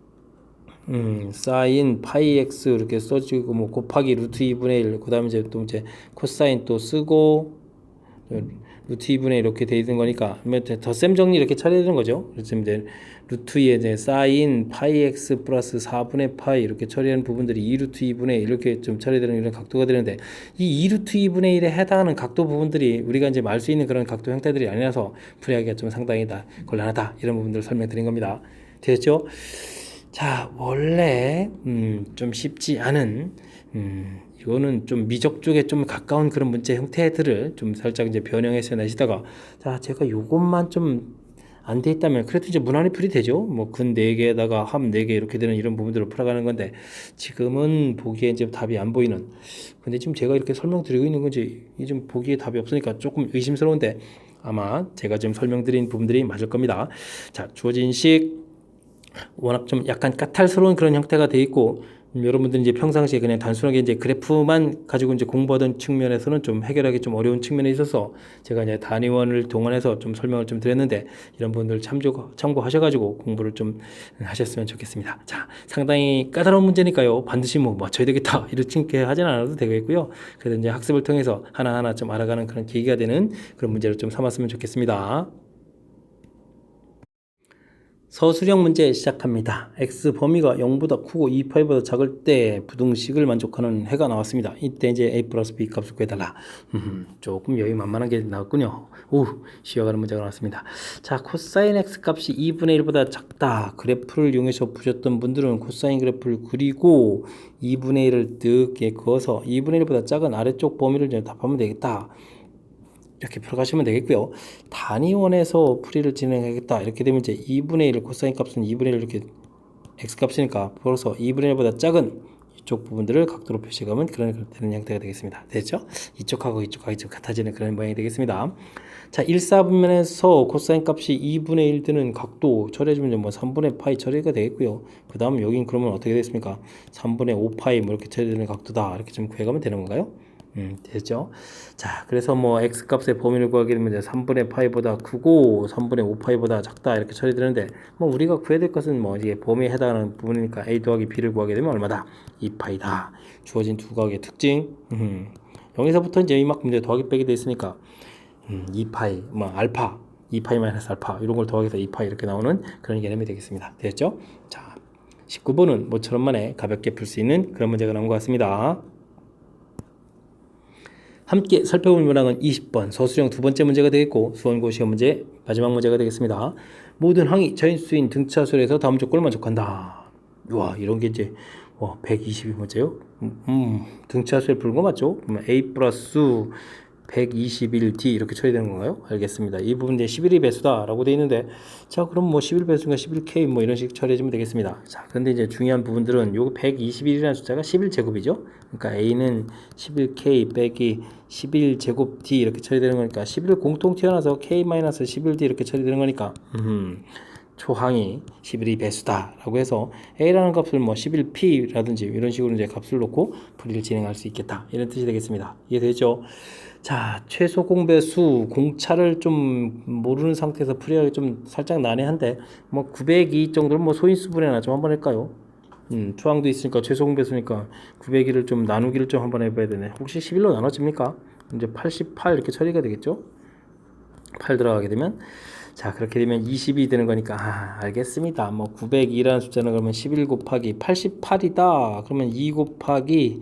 사인 파이 x 이렇게 써주고 뭐 곱하기 루트 2분의 1 그다음에 이제 또 이제 코사인 또 쓰고 루트 2분의 이렇게 돼 있는 거니까 덧셈 정리 이렇게 처리해야 되는 거죠. 그래서 이제 루트 2에 이제 사인 파이 x 플러스 4분의 파이 이렇게 처리하는 부분들이 2 루트 2분의 1 이렇게 좀 처리되는 이런 각도가 되는데 이 2 루트 2분의 1에 해당하는 각도 부분들이 우리가 이제 말 수 있는 그런 각도 형태들이 아니라서 풀이하기가 좀 상당히 곤란하다 이런 부분들을 설명드린 겁니다. 되셨죠? 자, 원래 좀 쉽지 않은 이거는 좀 미적 쪽에 좀 가까운 그런 문제 형태들을 좀 살짝 이제 변형해서 내시다가 자, 제가 요것만 좀 안 돼 있다면 그래도 이제 무난히 풀이 되죠. 뭐 근 4개에다가 함 4개 이렇게 되는 이런 부분들을 풀어가는 건데 지금은 보기에 이제 답이 안 보이는 근데 지금 제가 이렇게 설명드리고 있는 건지 이 좀 보기에 답이 없으니까 조금 의심스러운데 아마 제가 지금 설명드린 부분들이 맞을 겁니다. 자, 주어진 식 워낙 좀 약간 까탈스러운 그런 형태가 돼 있고 여러분들이 이제 평상시에 그냥 단순하게 이제 그래프만 가지고 이제 공부하던 측면에서는 좀 해결하기 좀 어려운 측면에 있어서 제가 이제 단위원을 동원해서 좀 설명을 좀 드렸는데 이런 부분들 참고하셔가지고 공부를 좀 하셨으면 좋겠습니다. 자, 상당히 까다로운 문제니까요. 반드시 뭐 맞춰야 되겠다 이렇게 하진 않아도 되겠고요. 그래도 이제 학습을 통해서 하나하나 좀 알아가는 그런 계기가 되는 그런 문제를 좀 삼았으면 좋겠습니다. 서술형 문제 시작합니다. x 범위가 0보다 크고 2파이보다 작을 때 부등식을 만족하는 해가 나왔습니다. 이때 이제 a 플러스 b 값을 구해달라. 조금 여유 만만한 게 나왔군요. 오, 쉬어가는 문제가 나왔습니다. 자, 코사인 x 값이 2분의 1보다 작다. 그래프를 이용해서 푸셨던 분들은 코사인 그래프를 그리고 2분의 1을 뜨게 그어서 2분의 1보다 작은 아래쪽 범위를 이제 답하면 되겠다. 이렇게 풀어가시면 되겠고요. 단위원에서 풀이를 진행하겠다. 이렇게 되면 이제 2분의 1 코사인 값은 2분의 1 이렇게 x 값이니까 벌어서 2분의 1보다 작은 이쪽 부분들을 각도로 표시하면 그런 되는 형태가 되겠습니다. 됐죠? 이쪽하고 이쪽 같아지는 그런 모양이 되겠습니다. 자, 1사분면에서 코사인 값이 2분의 1 되는 각도 처리해주면 뭐 3분의 파이 처리가 되겠고요. 그 다음 여긴 그러면 어떻게 되겠습니까? 3분의 5파이 뭐 이렇게 처리되는 각도다. 이렇게 좀 구해가면 되는 건가요? 됐죠? 자, 그래서 뭐 x 값의 범위를 구하게 되면 이제 3분의 파이보다 크고 3분의 5파이보다 작다 이렇게 처리되는데 뭐 우리가 구해야 될 것은 뭐 이게 범위에 해당하는 부분이니까 a 더하기 b를 구하게 되면 얼마다? 2파이다. 주어진 두 각의 특징. 여기서부터 이제 이만큼 이제 더하기 빼기 돼 있으니까 2파이 뭐 알파 2파이 마이너스 알파 이런 걸 더하기 해서 2파이 이렇게 나오는 그런 개념이 되겠습니다. 됐죠? 자, 19번은 모처럼 만에 가볍게 풀 수 있는 그런 문제가 나온 것 같습니다. 함께 살펴볼 문항은 20번 서술형 두 번째 문제가 되겠고 수원고 시험 문제 마지막 문제가 되겠습니다. 모든 항이 자연수인 등차수에서 다음 조건을 만족한다. 와, 이런 게 이제 122문제요? 등차수에 푸는 거 맞죠? 그러면 a 플러스 121t 이렇게 처리되는 건가요? 알겠습니다. 이 부분 이제 11이 배수다 라고 되어 있는데 자, 그럼 뭐 11배수인가 11k 뭐 이런 식 처리해주면 되겠습니다. 자, 근데 이제 중요한 부분들은 요 121이라는 숫자가 11제곱이죠. 그러니까 a는 11k 빼기 11제곱 t 이렇게 처리되는 거니까 11 공통 튀어나와서 k-11d 이렇게 처리되는 거니까 초항이 11이 배수다 라고 해서 a라는 값을 뭐 11p라든지 이런 식으로 이제 값을 놓고 풀이를 진행할 수 있겠다 이런 뜻이 되겠습니다. 이해되죠? 자, 최소 공배수 공차를 좀 모르는 상태에서 풀이하기 좀 살짝 난해한데 뭐 902 정도는 뭐 소인수분해나 좀 한번 할까요? 초항도 있으니까 최소 공배수니까 902를 좀 나누기를 좀 한번 해봐야 되네. 혹시 11로 나눠집니까? 이제 88 이렇게 처리가 되겠죠? 8 들어가게 되면 자, 그렇게 되면 20이 되는 거니까 알겠습니다. 뭐 902라는 숫자는 그러면 11 곱하기 88이다. 그러면 2 곱하기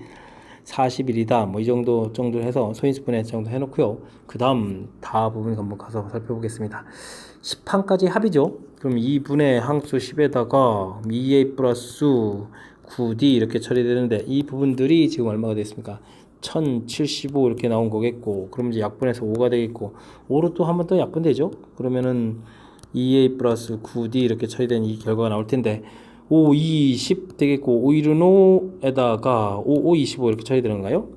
41이다. 뭐 이 정도 해서 소인수분해 정도 해놓고요. 그 다음 다 부분 한번 가서 살펴보겠습니다. 10항까지 합이죠. 그럼 2분의 항수 10에다가 2a 플러스 9d 이렇게 처리되는데 이 부분들이 지금 얼마가 되겠습니까? 1075 이렇게 나온 거겠고 그럼 이제 약분해서 5가 되겠고 5로 또 한 번 더 약분되죠. 그러면은 2a 플러스 9d 이렇게 처리된 이 결과가 나올 텐데 5, 2, 10 되겠고 5, 1은 5에다가 5, 5, 25 이렇게 처리되는가요?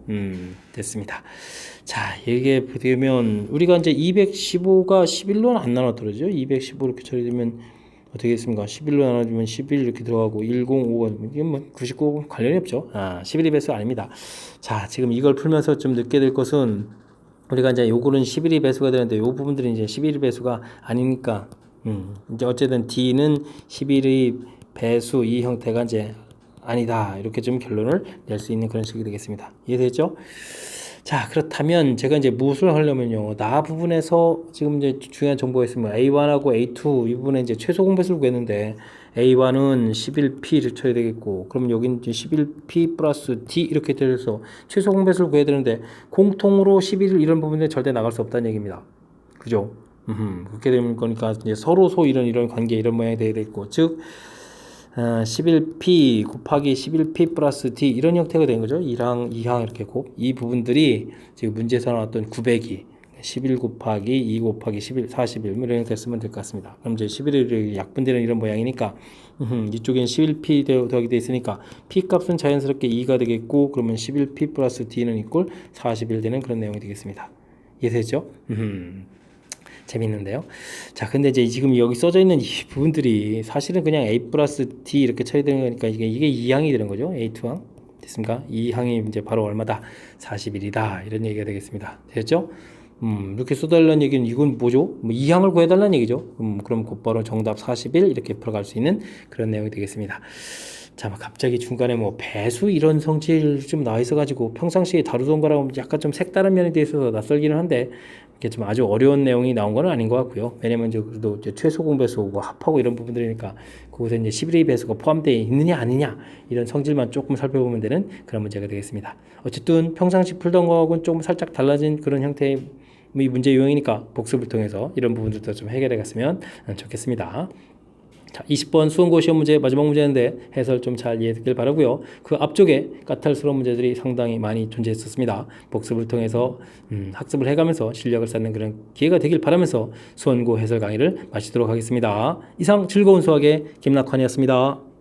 됐습니다. 자, 이게 되면 우리가 이제 215가 11로는 안 나눠떨어지죠. 215 이렇게 처리되면 어떻게 됐습니까? 11로 나눠주면 11 이렇게 들어가고 105가 이게 뭐 99 관련이 없죠. 11의 배수 아닙니다. 자, 지금 이걸 풀면서 좀 느끼게 될 것은 우리가 이제 요거는 11의 배수가 되는데 요 부분들은 이제 11의 배수가 아니니까 이제 어쨌든 D는 11의 배수 이 형태가 이제 아니다. 이렇게 좀 결론을 낼 수 있는 그런 식이 되겠습니다. 이해됐죠? 자, 그렇다면 제가 이제 무엇을 하려면요. 나 부분에서 지금 이제 중요한 정보가 있으면 A1하고 A2 이 부분에 이제 최소 공배수를 구했는데 A1은 11P를 쳐야 되겠고 그럼 여기는 이제 11P 플러스 D 이렇게 돼서 최소 공배수를 구해야 되는데 공통으로 11 이런 부분에 절대 나갈 수 없다는 얘기입니다. 그죠? 그렇게 되는 거니까 이제 서로 소 이런 관계 이런 모양이 돼야 되겠고 즉 11P 곱하기 11P 플러스 D 이런 형태가 된 거죠. 1항, 2항 이렇게 이 부분들이 지금 문제에서 나왔던 900이 11 곱하기 2 곱하기 11, 41 이런 형태 쓰면 될 것 같습니다. 그럼 이제 11이 약분되는 이런 모양이니까 이쪽엔 11P 더하기 돼 있으니까 P 값은 자연스럽게 2가 되겠고 그러면 11P 플러스 D는 이꼴 41 되는 그런 내용이 되겠습니다. 이해되죠? 재밌는데요. 자, 근데 이제 지금 여기 써져 있는 이 부분들이 사실은 그냥 A 플러스 D 이렇게 처리되는 거니까 이게 2항이 되는 거죠. A2항. 됐습니까? 2항이 이제 바로 얼마다? 41이다. 이런 얘기가 되겠습니다. 됐죠? 이렇게 써달라는 얘기는 이건 뭐죠? 뭐 2항을 구해달라는 얘기죠. 그럼 곧바로 정답 41 이렇게 풀어갈 수 있는 그런 내용이 되겠습니다. 자, 갑자기 중간에 뭐 배수 이런 성질 좀 나와 있어가지고 평상시에 다루던 거랑 약간 좀 색다른 면에 대해서 낯설기는 한데 이게 좀 아주 어려운 내용이 나온 건 아닌 것 같고요. 왜냐면 그래도 이제 최소 공배수 뭐 합하고 이런 부분들이니까 그곳에 이제 11의 배수가 포함되어 있느냐 아니냐 이런 성질만 조금 살펴보면 되는 그런 문제가 되겠습니다. 어쨌든 평상시 풀던 거하고는 조금 살짝 달라진 그런 형태의 이 문제 유형이니까 복습을 통해서 이런 부분들도 좀 해결해 갔으면 좋겠습니다. 자, 20번 수험고 시험 문제 마지막 문제인데 해설 좀 잘 이해했길 바라고요. 그 앞쪽에 까탈스러운 문제들이 상당히 많이 존재했었습니다. 복습을 통해서 학습을 해가면서 실력을 쌓는 그런 기회가 되길 바라면서 수험고 해설 강의를 마치도록 하겠습니다. 이상 즐거운 수학의 김낙환이었습니다.